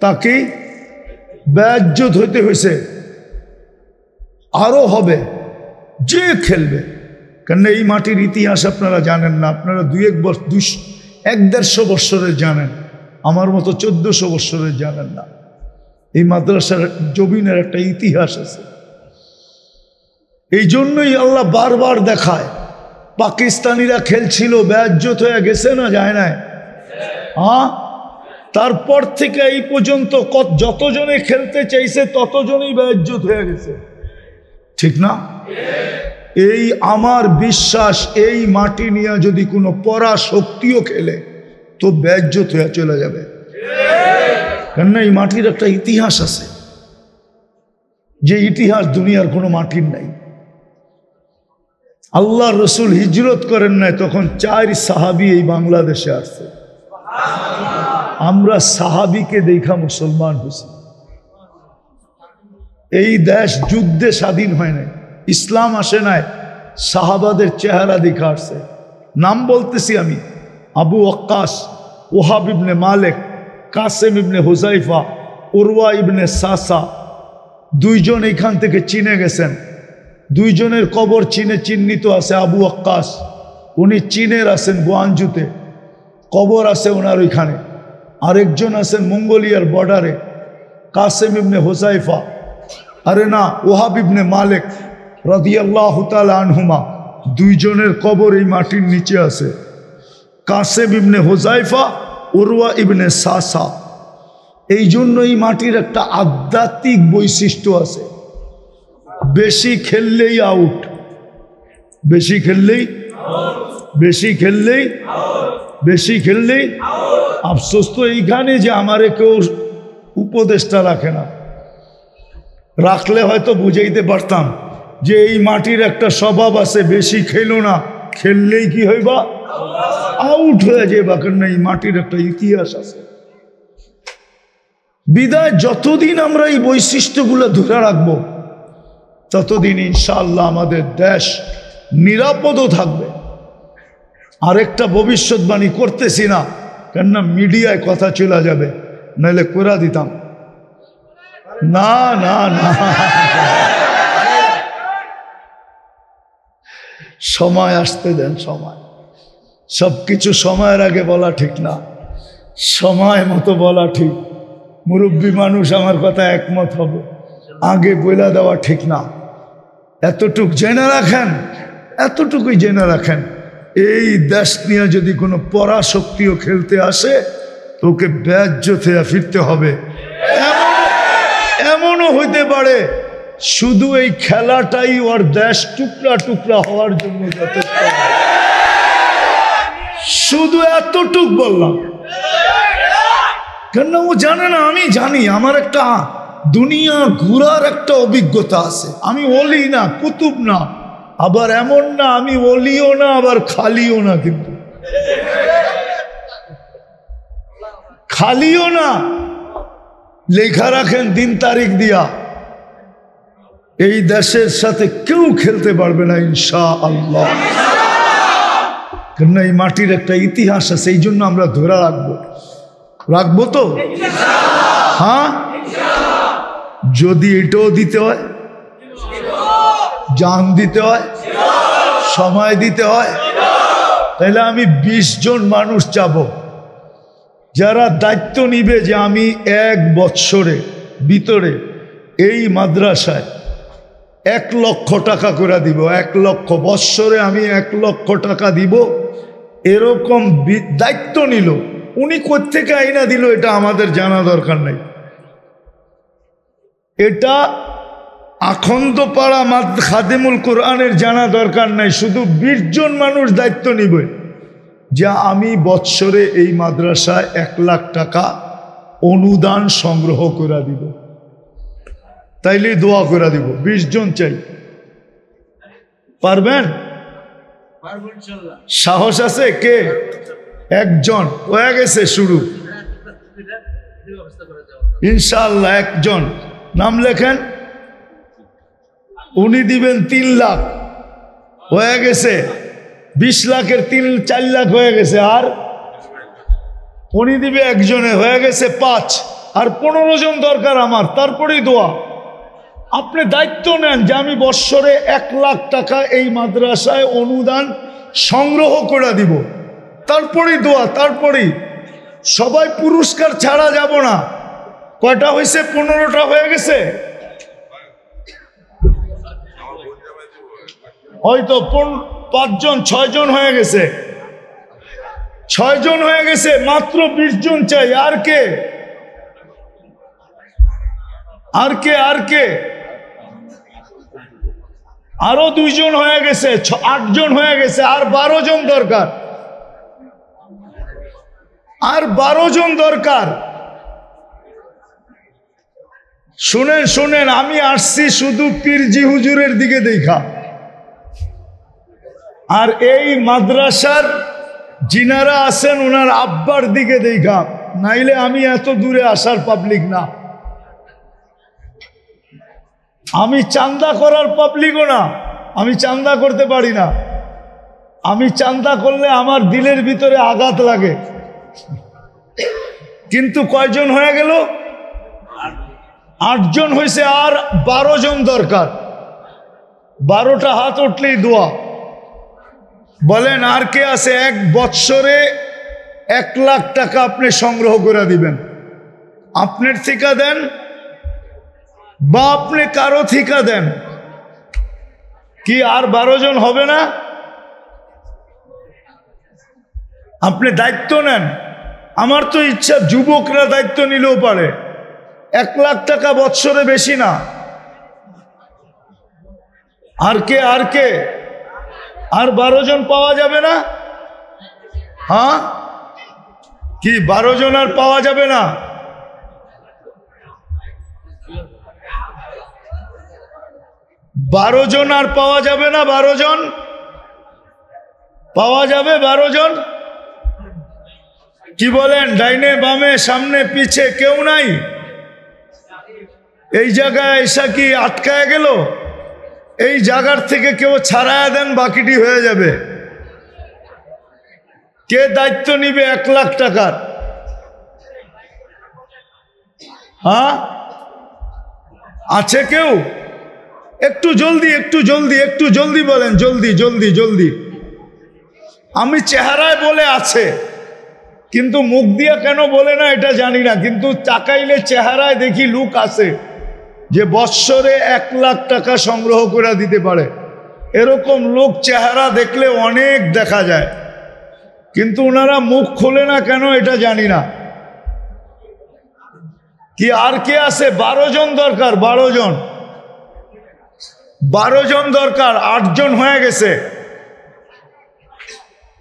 তাকেই বেইজ্জত হইতে হয়েছে, আরো হবে যে খেলবে। কেন এই মাটির ইতিহাস আপনারা জানেন না। আপনারা 150 বৎসরের জানেন, আমার মতো 1400 বৎসরের জানেন না। এই মাদ্রাসার জমিনের একটা ইতিহাস আছে। এই জন্যই আল্লাহ বারবার দেখায়, পাকিস্তানিরা খেলছিল, বেইজ্জত হয়ে গেছে না, যায় না? হ্যাঁ, তারপর থেকে এই পর্যন্ত যতজনে খেলতে চাইছে ততজনই বেইজ্জত হয়ে গেছে, ঠিক না? এই আমার বিশ্বাস, এই মাটি নিয়ে যদি কোনো পরা শক্তিও খেলে তো বেইজ্জত হয়ে চলে যাবে। কেননা এই মাটির একটা ইতিহাস আছে, যে ইতিহাস দুনিয়ার কোনো মাটির নাই। আল্লাহ রসুল হিজরত করেন নাই, তখন 4 সাহাবী এই বাংলাদেশে আসছে। আমরা সাহাবীকে দেখা মুসলমান হয়েছি। এই দেশ যুদ্ধে স্বাধীন হয় নাই, ইসলাম আসে নাই, সাহাবাদের চেহারা দেখা আসছে। নাম বলতেছি আমি, আবু ওয়াক্কাস, ওহাব ইবনে মালিক, কাসেম ইবনে হুজাইফা, উরওয়া ইবনে সাসা, 2 জন এখান থেকে চীনে গেছেন। 2 জনের কবর চীনে চিহ্নিত আছে। আবু ওয়াক্কাস উনি চীনের আছেন, গুয়াঞ্জুতে কবর আছে ওনার ওইখানে। আরেকজন আছেন মঙ্গোলিয়ার বর্ডারে, কাসেম ইবনে হুজাইফা, আরে না, ওহাব ইবনে মালিক রাদিয়াল্লাহু তাআলা আনহুমা, 2 জনের কবর এই মাটির নিচে আছে। কাসেম ইবনে হুজাইফা, উরওয়া ইবনে সাসা। এই জন্য এই মাটির একটা আধ্যাত্মিক বৈশিষ্ট্য আছে, বেশি খেললেই আউট, বেশি খেললেই আফসোস তো এইখানে যে আমারে কেউ উপদেশটা রাখে না। রাখলে হয়তো বুঝাইতে পারতাম যে এই মাটির একটা স্বভাব আছে, বেশি খেলো না, খেললেই কি হইবা? আউট হয়ে যাবা। কেন এই মাটির একটা ইতিহাস আছে। বিদায় যতদিন আমরা এই বৈশিষ্ট্যগুলো ধরে রাখবো, ততদিন ইনশাআল্লাহ আমাদের দেশ নিরাপদও থাকবে। আরেকটা ভবিষ্যৎবাণী করতেছি না, কেননা মিডিয়ায় কথা চলে যাবে, নাহলে করে দিতাম। না না না, সময় আসতে দেন। সময়, সবকিছু সময়ের আগে বলা ঠিক না, সময় মতো বলা ঠিক। মুরব্বী মানুষ আমার কথা একমত হবে, আগে বলে দেওয়া ঠিক না। এতটুক জেনে রাখেন, এতটুকুই জেনে রাখেন, এই দেশ নিয়ে যদি কোনো পরাশক্তিও খেলতে আসে তোকে বেইজ্জত হয়ে ফিরতে হবে। এমনও হইতে পারে শুধু এই খেলাটাই ওর দেশ টুকরা টুকরা হওয়ার জন্য যথেষ্ট। শুধু এতটুক বললাম, কেন ও জানে না, আমি জানি। আমার একটা দুনিয়া ঘুরার একটা অভিজ্ঞতা আছে। আমি ওলি না, কুতুব না, আবার এমন না আমি ওলিও না আবার খালিও না, কিন্তু খালিও না, লেখা রাখেন দিন তারিখ দিয়া, এই দেশের সাথে কেউ খেলতে পারবে না ইনশাআল্লাহ। কেননা এই মাটির একটা ইতিহাস আছে, এই জন্য আমরা ধরে রাখবো। রাখবো তো? হ্যাঁ, যদি এটাও দিতে হয়, জান দিতে হয়, সময় দিতে হয়, তাহলে আমি 20 জন মানুষ চাবো যারা দায়িত্ব নিবে যে আমি 1 বৎসরে ভিতরে এই মাদ্রাসায় 1 লক্ষ টাকা করে দিব, 1 লক্ষ বৎসরে আমি 1 লক্ষ টাকা দিব, এরকম দায়িত্ব নিল। উনি কোত্থেকে আইনা দিল এটা আমাদের জানা দরকার নাই। এটা আখন্দপাড়া খাদেমুল কোরআনের জানা দরকার নাই। শুধু 20 জন মানুষ দায়িত্ব নিবে যে আমি বৎসরে এই মাদ্রাসায় 1 লাখ টাকা অনুদান সংগ্রহ করে দিব, তাইলে দোয়া করে দিব। 20 জন চাই, পারবেন? সাহস আছে? কে? 1 জন হয়ে গেছে শুরু, ইনশাআল্লাহ। 1 জন নাম লেখেন, উনি দিবেন 3 লাখ, হয়ে গেছে 20 লাখের 4 লাখ হয়ে গেছে। আর উনি দিবে 1 জনে, হয়ে গেছে 5। আর 15 জন দরকার আমার, তারপরেই দোয়া। আপনি দায়িত্ব নেন যে আমি বৎসরে 1 লাখ টাকা এই মাদ্রাসায় অনুদান সংগ্রহ করে দিব, তারপরেই দোয়া, তারপরেই। সবাই পুরস্কার ছাড়া যাব না। কয়টা হয়েছে? 15টা হয়ে গেছে হয়তো। 5 জন 6 জন হয়ে গেছে, 6 জন হয়ে গেছে, মাত্র 20 জন চাই। আর কে? আর কে? আর কে? আরো 2 জন হয়ে গেছে, 8 জন হয়ে গেছে। আর 12 জন দরকার, আর 12 জন দরকার। শুনেন শুনেন, আমি আসছি শুধু পীরজি হুজুরের দিকে দেখা, আর এই মাদ্রাসার যিনারা আছেন ওনার আব্বার দিকে দেখা, নাইলে আমি এত দূরে আসার পাবলিক না। আমি চান্দা করার পাবলিকও না, আমি চান্দা করতে পারি না। আমি চান্দা করলে আমার দিলের ভিতরে আঘাত লাগে। কিন্তু কয়জন হয়ে গেল? 8 জন হয়েছে, আর 12 জন দরকার। 12টা হাত উঠলেই দোয়া। বলেন আর কে আছে? 1 বৎসরে 1 লাখ টাকা আপনি সংগ্রহ করে দিবেন। আপনার ঠিকা দেন বা আপনি কারো ঠিকা দেন, কি আর 12 জন হবে না? আপনি দায়িত্ব নেন। আমার তো ইচ্ছা যুবকরা দায়িত্ব নিলেও পারে। 1 লাখ টাকা বৎসরে বেশি না। আর কে? আর কে? আর 12 জন পাওয়া যাবে না? হ্যাঁ, কি 12 জন আর পাওয়া যাবে না? 12 জন আর পাওয়া যাবে না? 12 জন পাওয়া যাবে? 12 জন কি বলেন? ডাইনে বামে সামনে পিছে কেউ নাই? এই জায়গায় এসা কি আটকায় গেল? এই জায়গার থেকে কেউ ছাড়ায়া দেন, বাকিটি হয়ে যাবে। কে দায়িত্ব নিবে 1 লাখ টাকার? হ্যাঁ, আছে কেউ? একটু জলদি, একটু জলদি, একটু জলদি বলেন। জলদি জলদি জলদি। আমি চেহারায় বলে আছে, কিন্তু মুখ দিয়া কেন বলে না এটা জানি না। কিন্তু তাকাইলে চেহারায় দেখি লুক আছে যে বৎসরে 1 লাখ টাকা সংগ্রহ করে দিতে পারে। এরকম লোক চেহারা দেখলে অনেক দেখা যায়, কিন্তু ওনারা মুখ খোলে না কেন এটা জানি না। কি আর কে আছে? 12 জন দরকার। 12 জন, 12 জন দরকার। 8 জন হয়ে গেছে।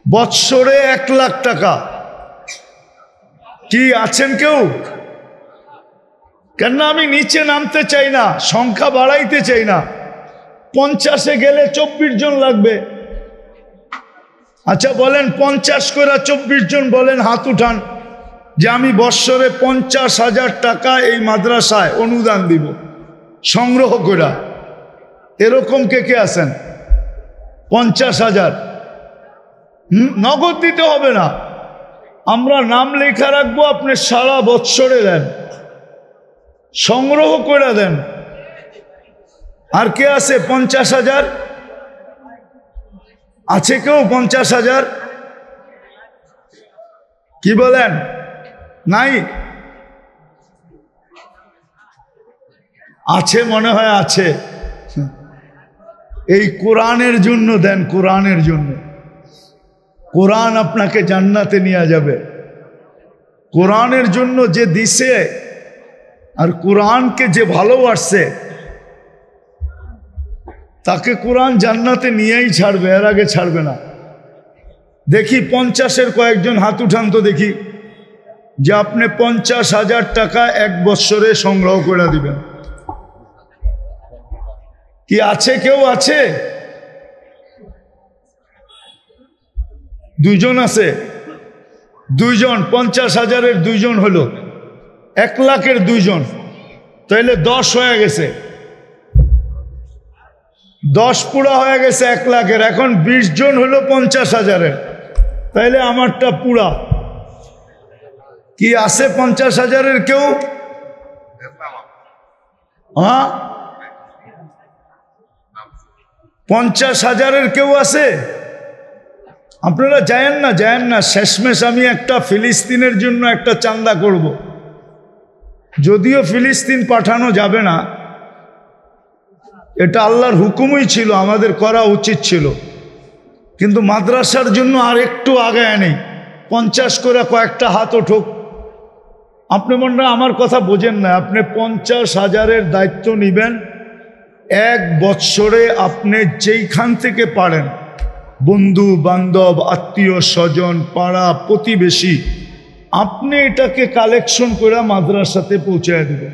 বৎসরে 1 লাখ টাকা। কি আছেন কেউ? কেন আমি নিচে নামতে চাই না, সংখ্যা বাড়াইতে চাই না। 50-এ গেলে 24 জন লাগবে। আচ্ছা বলেন 50 করে 24 জন বলেন, হাত উঠান যে আমি বৎসরে 50,000 টাকা এই মাদ্রাসায় অনুদান দিব সংগ্রহ করে। এরকম কে কে আছেন? 50,000 নগদ দিতে হবে না, আমরা নাম লেখা রাখবো, আপনি সারা বৎসরে দেন, সংগ্রহ করে দেন। আর কে আছে 50,000? আছে কেউ 50,000? কি বলেন? নাই? আছে মনে হয়, আছে। এই কোরআনের জন্য দেন, কোরআনের জন্য। কোরআন আপনাকে জান্নাতে নিয়ে যাবে। কোরআনের জন্য যে দিছে আর কোরআনকে যে ভালোবাসছে তাকে কোরআন জান্নাতে নিয়েই ছাড়বে, এর আগে ছাড়বে না। দেখি 50-এর কয়েকজন হাত উঠান তো দেখি, যে আপনি 50,000 টাকা এক বৎসরে সংগ্রহ করে দিবেন। কি আছে? কেউ আছে? 2 জন আছে। 2 জন, 50,000-এর 2 জন হলো 1 লাখের 2 জন, তাইলে 10 হয়ে গেছে। 10 পুরা হয়ে গেছে 1 লাখের। এখন 20 জন হলো 50,000-এর, তাইলে আমারটা পুরা। কি আছে 50,000-এর কেউ? হ্যাঁ, 50,000-এর কেউ আছে? আপনারা যায়েন না, যায়েন না। শেষমেশ আমি একটা ফিলিস্তিনের জন্য একটা চান্দা করব। যদিও ফিলিস্তিন পাঠানো যাবে না, এটা আল্লাহর হুকুমই ছিল, আমাদের করা উচিত ছিল, কিন্তু মাদ্রাসার জন্য আর একটু আগায় নেই। 50 করে কয়েকটা হাত ওঠুক। আপনি মনে হয় আমার কথা বোঝেন না। আপনি 50,000-এর দায়িত্ব নেবেন। 1 বৎসরে আপনি যেইখান থেকে পারেন, বন্ধু বান্ধব, আত্মীয় স্বজন, পাড়া প্রতিবেশী, আপনি এটাকে কালেকশন করে মাদ্রাসাতে পৌঁছায় দেবেন।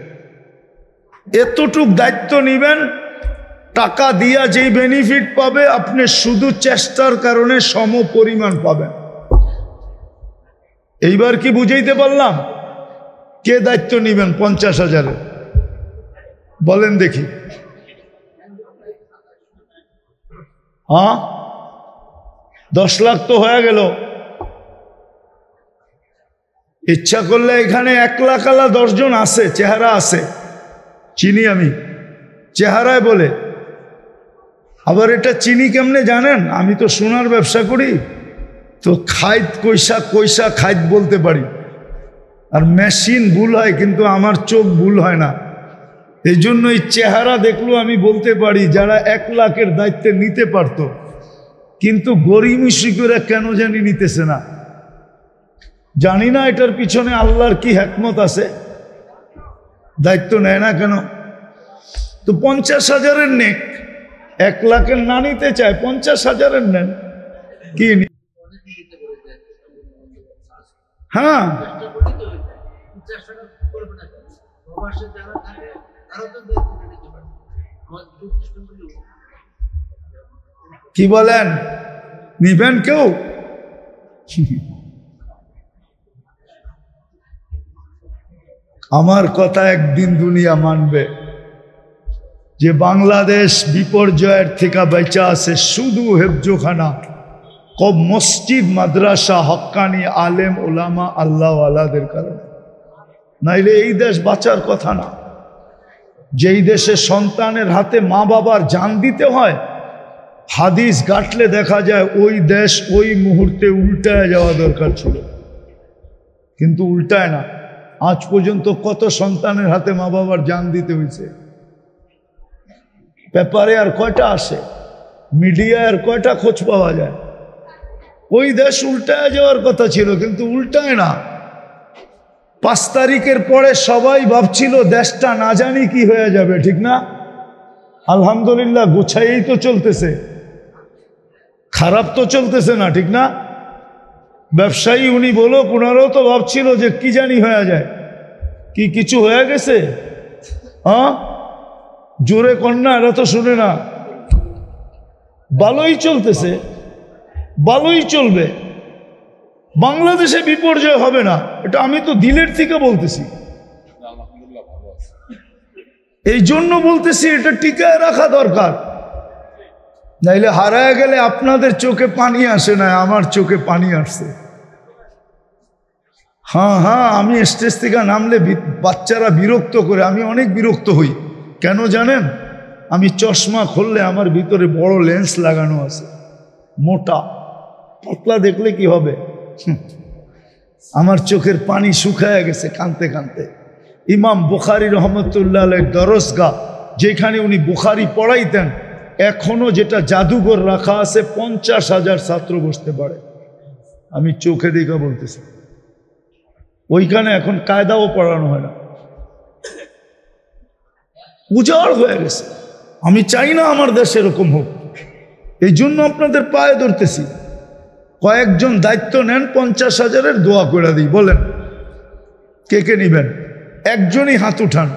এতটুক দায়িত্ব নেবেন। টাকা দিয়া যেই বেনিফিট পাবে, আপনি শুধু চেষ্টার কারণে সম পরিমাণ পাবেন। এইবার কি বুঝাইতে পারলাম? কে দায়িত্ব নেবেন 50,000-এর? বলেন দেখি। হ্যাঁ, 10 লাখ তো হয়ে গেল। ইচ্ছা করলে এখানে 1 লাখ আলা 10 জন আছে, চেহারা আছে, চিনি আমি, চেহারায় বলে। আবার এটা চিনি কেমনে জানেন? আমি তো সোনার ব্যবসা করি, তো খাইত কইসা কইসা খাইত বলতে পারি। আর মেশিন ভুল হয়, কিন্তু আমার চোখ ভুল হয় না। এই জন্য এই চেহারা দেখলেও আমি বলতে পারি যারা 1 লাখের দায়িত্বে নিতে পারত, কিন্তু গরিমসি করে কেন জানি নিতেছে না। জানি না এটার পিছনে আল্লাহর কি হিকমত আছে, দায়িত্ব নেয় না কেন। তো 50,000-এর নেক, 1 লাখের না নিতে চায়, 50,000-এর নেন। কি? হ্যাঁ, কি বলেন? নিবেন কেউ? আমার কথা একদিন দুনিয়া মানবে যে বাংলাদেশ বিপর্যয়ের থেকে বেঁচে আছে শুধু হেফজোখানা, কব মসজিদ, মাদ্রাসা, হক্কানি আলেম ওলামা আল্লাহওয়ালাদের কারণে। নাইলে এই দেশ বাঁচার কথা না। যেই দেশে সন্তানের হাতে মা বাবার জান দিতে হয়, হাদিস গাঁটলে দেখা যায় ওই দেশ ওই মুহূর্তে উল্টায় যাওয়া দরকার ছিল, কিন্তু উল্টায় না। আজ পর্যন্ত কত সন্তানের হাতে মা বাবার জান দিতে হয়েছে। পেপারে আর কয়টা আসে, মিডিয়ায় আর কয়টা খোঁজ পাওয়া যায়। ওই দেশ উল্টায় যাওয়ার কথা ছিল, কিন্তু উল্টায় না। 5 তারিখের পরে সবাই ভাবছিল দেশটা না জানি কি হয়ে যাবে, ঠিক না? আলহামদুলিল্লাহ গোছাইয়েই তো চলতেছে, খারাপ তো চলতেছে না, ঠিক না? ব্যবসায়ী উনি বলো, ওনারাও তো ভাবছিল যে কি জানি হয়ে যায়। কি কিছু হয়ে গেছে? হ্যাঁ, জোরে কন্যা, এরা তো শুনে না। ভালোই চলতেছে, ভালোই চলবে, বাংলাদেশে বিপর্যয় হবে না, এটা আমি তো দিলের থেকে বলতেছি। এই জন্য বলতেছি এটা টিকায় রাখা দরকার, নাইলে হারায় গেলে আপনাদের চোখে পানি আসে না, আমার চোখে পানি আসছে। হ্যাঁ হ্যাঁ, আমি স্টেজ থেকে নামলে বাচ্চারা বিরক্ত করে, আমি অনেক বিরক্ত হই। কেন জানেন? আমি চশমা খুললে আমার ভিতরে বড় লেন্স লাগানো আছে, মোটা, পাতলা দেখলে কি হবে? আমার চোখের পানি শুকায় গেছে কাঁদতে কাঁদতে। ইমাম বুখারী রহমতুল্লাহ আলাইহির দরসগাহ, যেখানে উনি বুখারী পড়াইতেন, এখনো যেটা জাদুঘর রাখা আছে, 50,000 ছাত্র বসতে পারে। আমি চোখে দেখা বলতেছি, ওইখানে এখন কায়দাও পড়ানো হয় না, উজাড় হয়ে গেছে। আমি চাই না আমার দেশে এরকম হোক, এই জন্য আপনাদের পায়ে ধরতেছি। কয়েকজন দায়িত্ব নেন, 50,000-এর দোয়া করে দিই। বলেন কে কে নিবেন? একজনই হাত উঠান,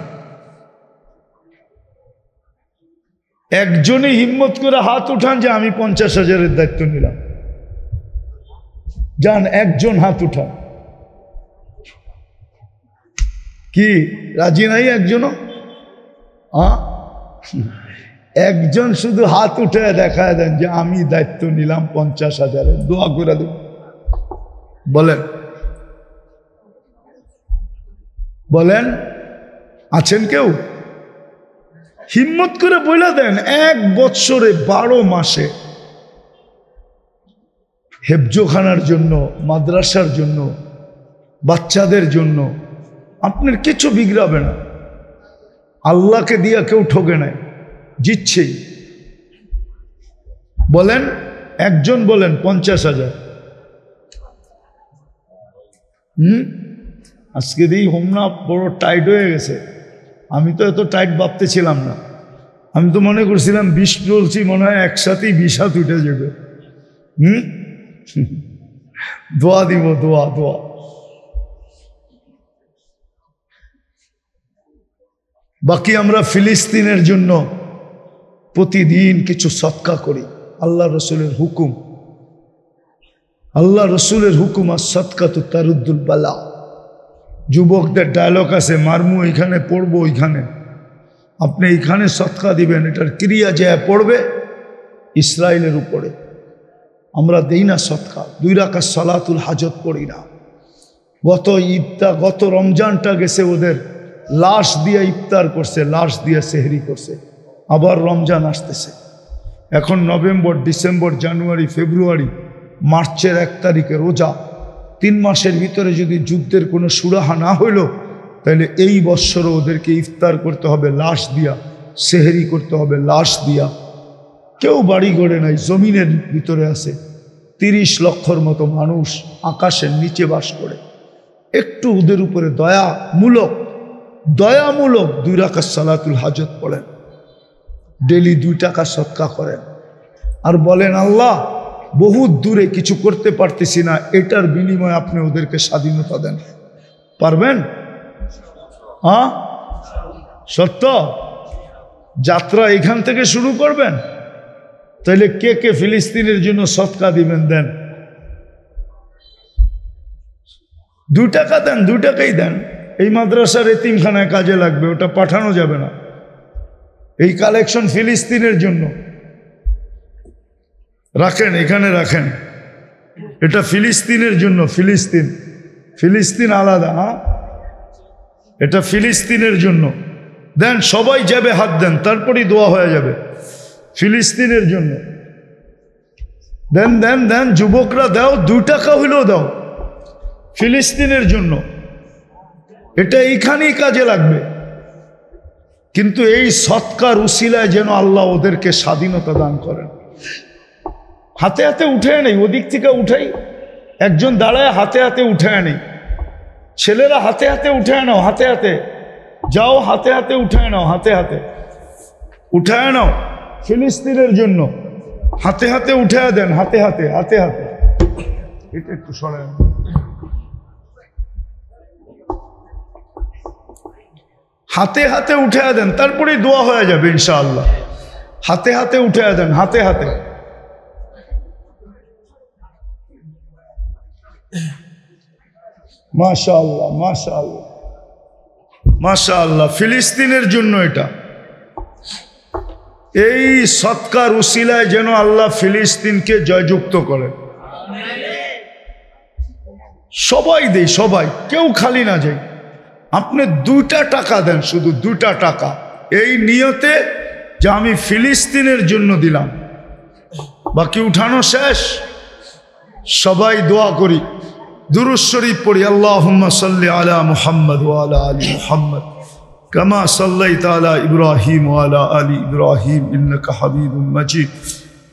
একজনই হিম্মত করে হাত উঠান যে আমি 50,000-এর দায়িত্ব নিলাম। যান, একজন হাত উঠান। কি রাজি নাই একজনও? একজন শুধু হাত উঠে দেখায় দেন যে আমি দায়িত্ব নিলাম 50,000-এর, দোয়া করে দেব। বলেন বলেন, আছেন কেউ? হিম্মত করে বলে দেন। 1 বৎসরে 12 মাসে হেফজোখানার জন্য, মাদ্রাসার জন্য, বাচ্চাদের জন্য আপনার কিছু বিগড়াবে না। আল্লাহকে দিয়া কেউ ঠকে নাই, জিতছেই। বলেন একজন, বলেন 50,000। আজকে দিই হোমনা বড় টাইট হয়ে গেছে। আমি তো এত টাইট ভাবতেছিলাম না, আমি তো মনে করছিলাম 20 চলছি, মনে হয় একসাথেই 20 হাত উঠে যাবে। দোয়া দিব, দোয়া দোয়া। বাকি আমরা ফিলিস্তিনের জন্য প্রতিদিন কিছু সদকা করি। আল্লাহ রসুলের হুকুম, আল্লাহ রসুলের হুকুম, আর সদকা তো তারুদ্দুল বালা। যুবকদের ডায়লগ আছে, মারমু এখানে পড়বো ওইখানে, আপনি এইখানে সদকা দিবেন, এটার ক্রিয়া যে পড়বে ইসরায়েলের উপরে। আমরা দেই না সদকা, 2 রাকাত সালাতুল হাজত পড়ি না। গত রমজানটা গেছে, ওদের লাশ দিয়ে ইফতার করছে, লাশ দিয়ে সেহরি করছে। আবার রমজান আসতেছে, এখন নভেম্বর, ডিসেম্বর, জানুয়ারি, ফেব্রুয়ারি, মার্চের 1 তারিখে রোজা। 3 মাসের ভিতরে যদি যুদ্ধের কোনো সুরাহা না হইল, তাহলে এই বৎসরও ওদেরকে ইফতার করতে হবে লাশ দিয়া, সেহরি করতে হবে লাশ দিয়া। কেউ বাড়ি গড়ে নাই, জমিনের ভিতরে আছে। 30 লক্ষর মতো মানুষ আকাশের নিচে বাস করে। একটু ওদের উপরে দয়ামূলক 2 রাকাত সালাতুল হাজত পড়েন, ডেলি 2 টাকা সদকা করেন, আর বলেন আল্লাহ বহুত দূরে কিছু করতে পারতেছি না, এটার বিনিময়ে আপনি ওদেরকে স্বাধীনতা দেন। পারবেন? হ্যাঁ সত্য? যাত্রা এখান থেকে শুরু করবেন। তাহলে কে কে ফিলিস্তিনের জন্য সদকা দিবেন? দেন, 2 টাকা দেন, 2 টাকাই দেন। এই মাদ্রাসার এতিমখানায় কাজে লাগবে, ওটা পাঠানো যাবে না। এই কালেকশন ফিলিস্তিনের জন্য রাখেন, এখানে রাখেন, এটা ফিলিস্তিনের জন্য। ফিলিস্তিন আলাদা, হ্যাঁ, এটা ফিলিস্তিনের জন্য। দেন, সবাই যাবে, হাত দেন, তারপরেই দোয়া হয়ে যাবে। ফিলিস্তিনের জন্য দেন, দেন, দেন, যুবকরা দাও, 2 টাকা হইলেও দাও, ফিলিস্তিনের জন্য। এটা এইখানেই কাজে লাগবে। কিন্তু এই সৎকার উসিলায় যেন আল্লাহ ওদেরকে স্বাধীনতা দান করেন। হাতে হাতে উঠে নেই, ওদিক থেকে উঠাই, একজন দাঁড়ায় হাতে হাতে উঠে নেই। ছেলেরা হাতে হাতে উঠে নাও, হাতে হাতে যাও, হাতে হাতে উঠে নাও, হাতে হাতে উঠে নাও ফিলিস্তিনের জন্য। হাতে হাতে উঠে দেন, হাতে হাতে, হাতে হাতে। এটা একটু সরায়, হাতে হাতে উঠে দেন, তারপরেই দোয়া হয়ে যাবে ইনশাআল্লাহ। হাতে হাতে উঠে দেন, হাতে হাতে। মাশাআল্লাহ, মাশাআল্লাহ, মাশাআল্লাহ। ফিলিস্তিনের জন্য এটা, এই সৎকার উসিলায় যেন আল্লাহ ফিলিস্তিনকে জয়যুক্ত করেন। সবাই দেই, সবাই, কেউ খালি না যায়। আপনি 2টা টাকা দেন, শুধু 2টা টাকা, এই নিয়তে যে আমি ফিলিস্তিনের জন্য দিলাম। বাকি উঠানো শেষ। সবাই দোয়া করি, দুরূদ শরীফ পড়ি। আল্লাহুম্মা সাল্লি আলা মুহাম্মদ ওয়া আলা আলি মুহাম্মদ কামা সাল্লাইতা আলা ইব্রাহিম ওয়া আলা আলি ইব্রাহিম ইন্নাকা হামিদুম মাজিদ।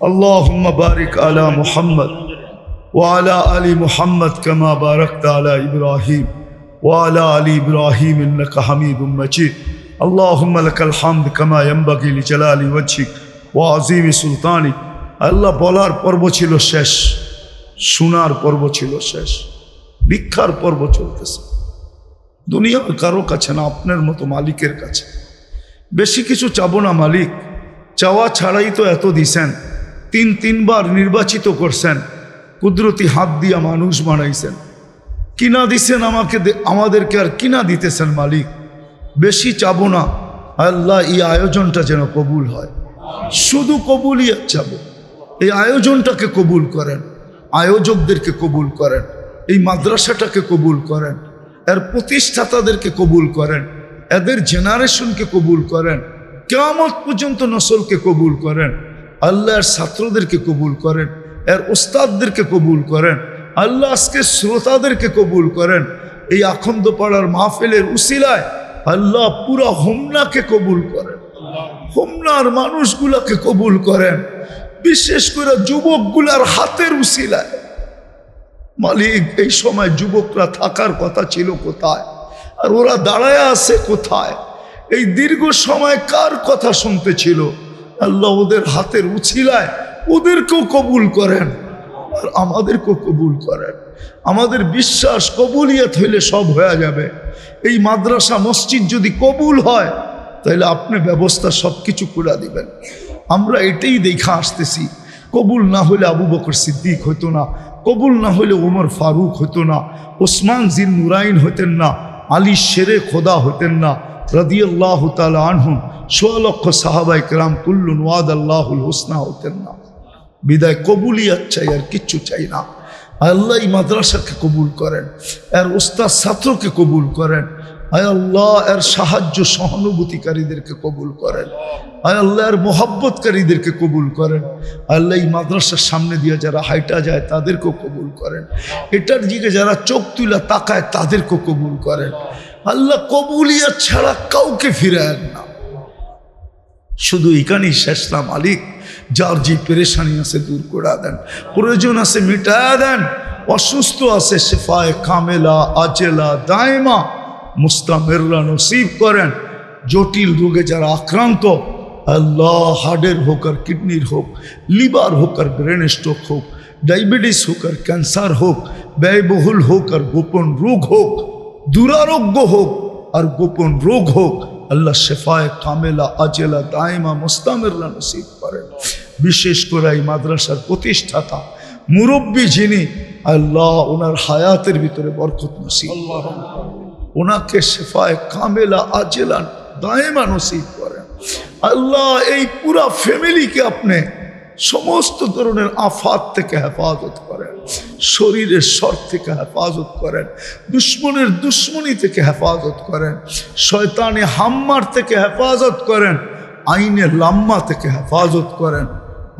আল্লাহুম্মা বারিক আলা মুহাম্মদ ওয়া আলা আলি মুহাম্মদ কামা বারাকতা আলা ইব্রাহিম ওয়া আলা আলি ইব্রাহিম ইন্নাকা হামিদুম মাজিদ। আল্লাহুম্মা লাকাল হামদ কামা ইয়ানবাগি লিজালালি ওয়াজহিক ওয়া আযীমি সুলতানিক। আল্লাহ বলার পর্ব ছিল শেষ, শোনার পর্ব ছিল শেষ, ভিক্ষার পর্ব চলতেছে। দুনিয়ার কারো কাছে না, আপনার মতো মালিকের কাছে। বেশি কিছু চাবো না মালিক, চাওয়া ছাড়াই তো এত দিছেন। 3বার নির্বাচিত করছেন, কুদরতি হাত দিয়া মানুষ বানাইছেন, কিনা দিছেন আমাদেরকে, আর কিনা দিতেছেন মালিক। বেশি চাবো না আল্লাহ, এই আয়োজনটা যেন কবুল হয়। শুধু কবুলই চাবো, এই আয়োজনটাকে কবুল করেন, আয়োজকদেরকে কবুল করেন, এই মাদ্রাসাটাকে কবুল করেন, এর প্রতিষ্ঠাতাদেরকে কবুল করেন, এদের জেনারেশনকে কবুল করেন, কিয়ামত পর্যন্ত নসলকে কবুল করেন। আল্লাহর ছাত্রদেরকে কবুল করেন, এর ওস্তাদদেরকে কবুল করেন। আল্লাহ আজকে শ্রোতাদেরকে কবুল করেন। এই আখন্দ পাড়ার মাহফিলের উসিলায় আল্লাহ পুরা হোমনাকে কবুল করেন, হোমনার মানুষগুলাকে কবুল করেন, বিশেষ করে যুবকগুলার হাতের উসিলায়। মালিক, এই সময় যুবকরা থাকার কথা ছিল কোথায়, আর ওরা দাঁড়ায় আছে কোথায়? এই দীর্ঘ সময় কার কথা শুনতে ছিল? আল্লাহ ওদের হাতের উছিলায় ওদেরকেও কবুল করেন, আর আমাদেরকেও কবুল করেন। আমাদের বিশ্বাস কবুলিয়ত হইলে সব হয়ে যাবে। এই মাদ্রাসা মসজিদ যদি কবুল হয়, তাহলে আপনি ব্যবস্থা সব কিছু করে দিবেন। আমরা এটাই দেখা আসতেছি। কবুল না হলে আবু বকর সিদ্দিক হইতো না, কবুল না হলে ওমর ফারুক হইতো না, ওসমান জিন নুরাইন হইতেন না, আলী শেরে খোদা হইতেন না, রাদিয়াল্লাহু তাআলা আনহুম, ১৬ লক্ষ সাহাবায়ে কেরাম কুল্লুন ওয়াদাল্লাহুল হুসনা হইতেন না। বিদায় কবুলিয়াত চাই, আর কিচ্ছু চাই না। আল্লাহ এই মাদ্রাসাকে কবুল করেন, এর উস্তাদ ছাত্রকে কবুল করেন। আয় আল্লাহ, এর সাহায্য সহানুভূতিকারীদেরকে কবুল করেন। আয় আল্লাহ, এর মোহাব্বতকারীদেরকে কবুল করেন। আল্লাহ এই মাদ্রাসার সামনে দিয়ে যারা হাইটা যায় তাদেরকেও কবুল করেন। এটার দিকে যারা চোখ তুলা তাকায় তাদেরকেও কবুল করেন। আল্লাহ কবুলিয়াত ছাড়া কাউকে ফিরায়েন না। শুধু এখানেই শেষ না মালিক, যার যে পেরেশানি আছে দূর করে দেন, প্রয়োজন আছে মিটায়া দেন, অসুস্থ আছে শেফায়ে কামেলা আজেলা দায়মা মুস্তামিররা নসিব করেন। জটিল রোগে যারা আক্রান্ত, আল্লাহ হার্টের হোক আর কিডনির হোক, লিভার হোক আর ব্রেন স্ট্রোক হোক, ডায়াবেটিস হোক আর ক্যান্সার হোক, ব্যয়বহুল হোক আর গোপন রোগ হোক, দুরারোগ্য হোক আর গোপন রোগ হোক, আল্লাহ শেফায়ে কামেলা আজেলা দায়মা মুস্তামিররা নসিব করেন। বিশেষ করে এই মাদ্রাসার প্রতিষ্ঠাতা মুরব্বী যিনি, আল্লাহ ওনার হায়াতের ভিতরে বরকত নসিব, ওনাকে শেফায়ে কামেলা আজেলা দায়মা নসিব করেন। আল্লাহ এই পুরা ফ্যামিলিকে আপনি সমস্ত ধরনের আফাত থেকে হেফাজত করেন, শরীরের শর থেকে হেফাজত করেন, দুশ্মনের দুশ্মনী থেকে হেফাজত করেন, শয়তানি হাম্মার থেকে হেফাজত করেন, আইনে লাম্মা থেকে হেফাজত করেন।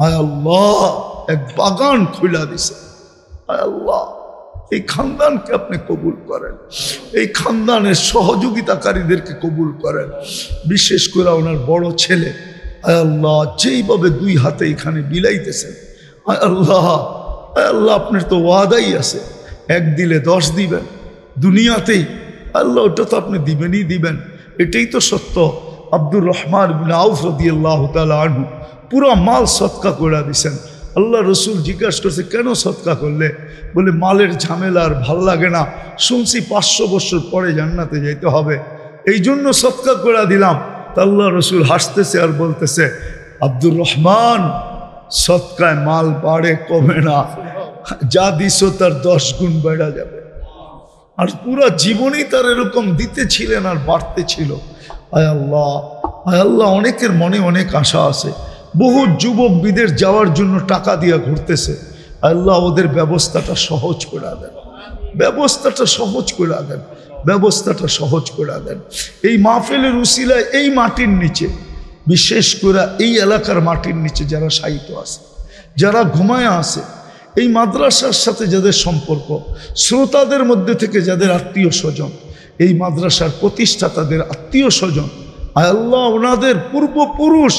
আয় আল্লাহ, এক বাগান খুলা দিছে। আয় আল্লাহ, এই খানদানকে আপনি কবুল করেন, এই খানদানের সহযোগিতাকারীদেরকে কবুল করেন। বিশেষ করে ওনার বড় ছেলে, আয় আল্লাহ, যেইভাবে 2 হাতে এখানে বিলাইতেছেন, আয় আল্লাহ, আয় আল্লাহ, আপনার তো ওয়াদাই আছে, 1 দিলে 10 দিবেন দুনিয়াতেই। আল্লাহ, ওটা তো আপনি দিবেনই দিবেন, এটাই তো সত্য। আব্দুর রহমান বিন আউফ রাদিয়াল্লাহু তাআলা আনহু পুরো মাল সদকা করে দিয়েছেন। আল্লাহ রসুল জিজ্ঞাসা করছে, কেন সদকা করলে? বলে, মালের ঝামেলা আর ভাল লাগে না, শুনছি 500 বছর পরে জান্নাতে যাইতে হবে, এই জন্য সদকা করে দিলাম। তা আল্লাহ রসুল হাসতেছে আর বলতেছে, আব্দুর রহমান, সদকায় মাল বাড়ে কমে না, যা দিছো তার 10 গুণ বেড়া যাবে। আর পুরা জীবনই তার এরকম দিতে ছিলেন আর বাড়তে ছিল। আয় আল্লাহ, অনেকের মনে অনেক আশা আছে, বহু যুবক বিদেশ যাওয়ার জন্য টাকা দিয়া ঘুরতেছে। আল্লাহ ওদের ব্যবস্থাটা সহজ করে দেন, ব্যবস্থাটা সহজ করে দেন, ব্যবস্থাটা সহজ করে দেন। এই মাহফিলের উসিলায় এই মাটির নিচে, বিশেষ করে এই এলাকার মাটির নিচে যারা শায়িত আছে, যারা ঘুমায় আছে, এই মাদ্রাসার সাথে যাদের সম্পর্ক, শ্রোতাদের মধ্যে থেকে যাদের আত্মীয় স্বজন, এই মাদ্রাসার প্রতিষ্ঠাতাদের আত্মীয় স্বজন, আয় আল্লাহ ওনাদের পূর্বপুরুষ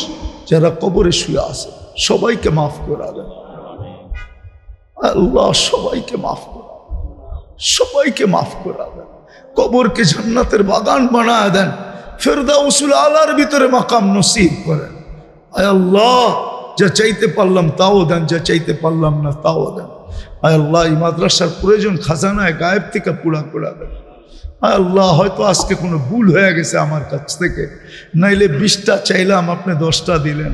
যারা কবরে শুয়ে আছে, সবাইকে মাফ করে দেন। আল্লাহ সবাইকে মাফ করে, সবাইকে মাফ করে দেন। কবরকে জান্নাতের বাগান বানায় দেন, ফেরদাউসুল আলার ভিতরে মাকাম নসিব করেন। আয় আল্লাহ যা চাইতে পারলাম তাও দেন, যা চাইতে পারলাম না তাও দেন। আয় আল্লাহ এই মাদ্রাসার প্রয়োজন খাজানায় গায়েব থেকে পুরা করে দেন। আয় আল্লাহ হয়তো আজকে কোনো ভুল হয়ে গেছে আমার কাছ থেকে, নাইলে 20টা চাইলাম, আপনি 10টা দিলেন।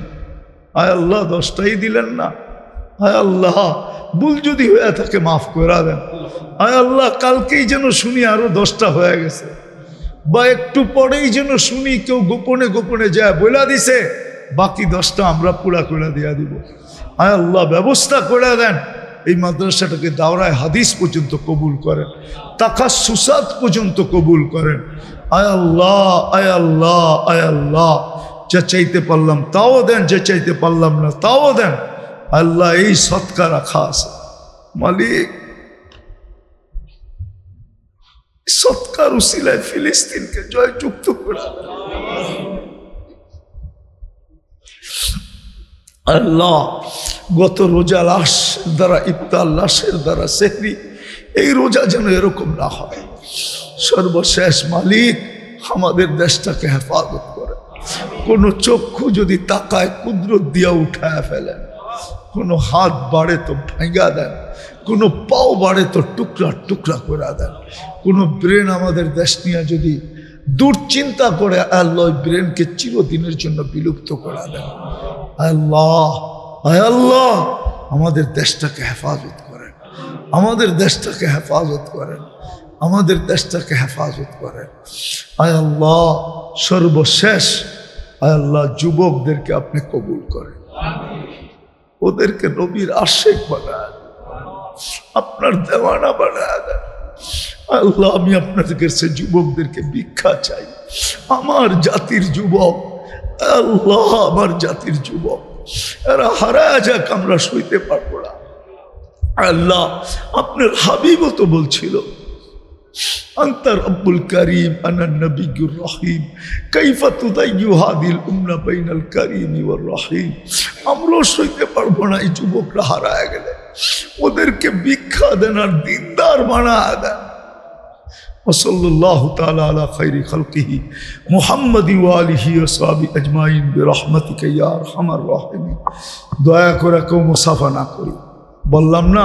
আয় আল্লাহ 10টাই দিলেন না। আয় আল্লাহ ভুল যদি হয়ে থাকে মাফ করে দেন। আয় আল্লাহ কালকেই যেন শুনি আরো 10টা হয়ে গেছে, বা একটু পরেই যেন শুনি কেউ গোপনে গোপনে যায় বলে দিছে, বাকি 10টা আমরা পুরা করে দিয়া দিব। আয় আল্লাহ ব্যবস্থা করে দেন, এই মাদ্রাসাটাকে দাওরায় হাদিস পর্যন্ত কবুল করেন, তাকাসসুসাত পর্যন্ত কবুল করেন। আয় আল্লাহ, আয় আল্লাহ, আয় আল্লাহ যা চাইতে পারলাম তাও দেন, যা চাইতে পারলাম না তাও দেন। আল্লাহ এই সৎকা রাখা আছে মালিক, সৎকার উসিলায় ফিলিস্তিনকে জয়যুক্ত করে আল্লাহ। গত রোজা লাশ দ্বারা ইফতার, লাশের দ্বারা সেহরি, এই রোজা যেন এরকম না হয়। সর্বশেষ মালিক আমাদের দেশটাকে হেফাজত করে। কোনো চক্ষু যদি তাকায় কুদরত দিয়া উঠায় ফেলেন, কোনো হাত বাড়ে তো ভেঙা দেন, কোনো পাও বাড়ে তো টুকরা টুকরা করে দেন। কোনো ব্রেন আমাদের দেশ নিয়ে যদি দুশ্চিন্তা করে, আল্লাহ ব্রেনকে চিরদিনের জন্য বিলুপ্ত করে দেন। আল্লাহ, আয় আল্লাহ আমাদের দেশটাকে হেফাজত করেন, আমাদের দেশটাকে হেফাজত করেন, আমাদের দেশটাকে হেফাজত করেন। আয় আল্লাহ সর্বশেষ আয় আল্লাহ যুবকদেরকে আপনি কবুল করেন, ওদেরকে নবীর আশিক বানায়, আপনার দেওয়ানা বানায় দেন। আল্লাহ আমি আপনাদের কাছে যুবকদেরকে ভিক্ষা চাই, আমার জাতির যুবক, আল্লাহ আমার জাতির যুবক, এরা হারায় যাক, আমরা সইতে পারবো না। আল্লাহ আপনার হাবিবও তো বলছিল, আনতা রব্বুল কারীম আনা নবিয়্যুর রহিম কাইফা তুদাইয়্যু হাদিল উম্মাহ বাইনাল কারীম ওয়ার রহিম। আমরাও সইতে পারবো না এই যুবকরা হারায় গেলে, ওদেরকে ভিক্ষা দেন আর দিনদার বানায় দেন। ওয়াসাল্লাল্লাহু তাআলা আলা খায়রি খালকিহি মুহাম্মাদি ওয়া আলিহি ওয়া সাহবিহি আজমাইন বিরহমাতিকা ইয়া আরহামার রাহিমিন। দয়া করে কেউ মুসাফা না করি, বললাম না।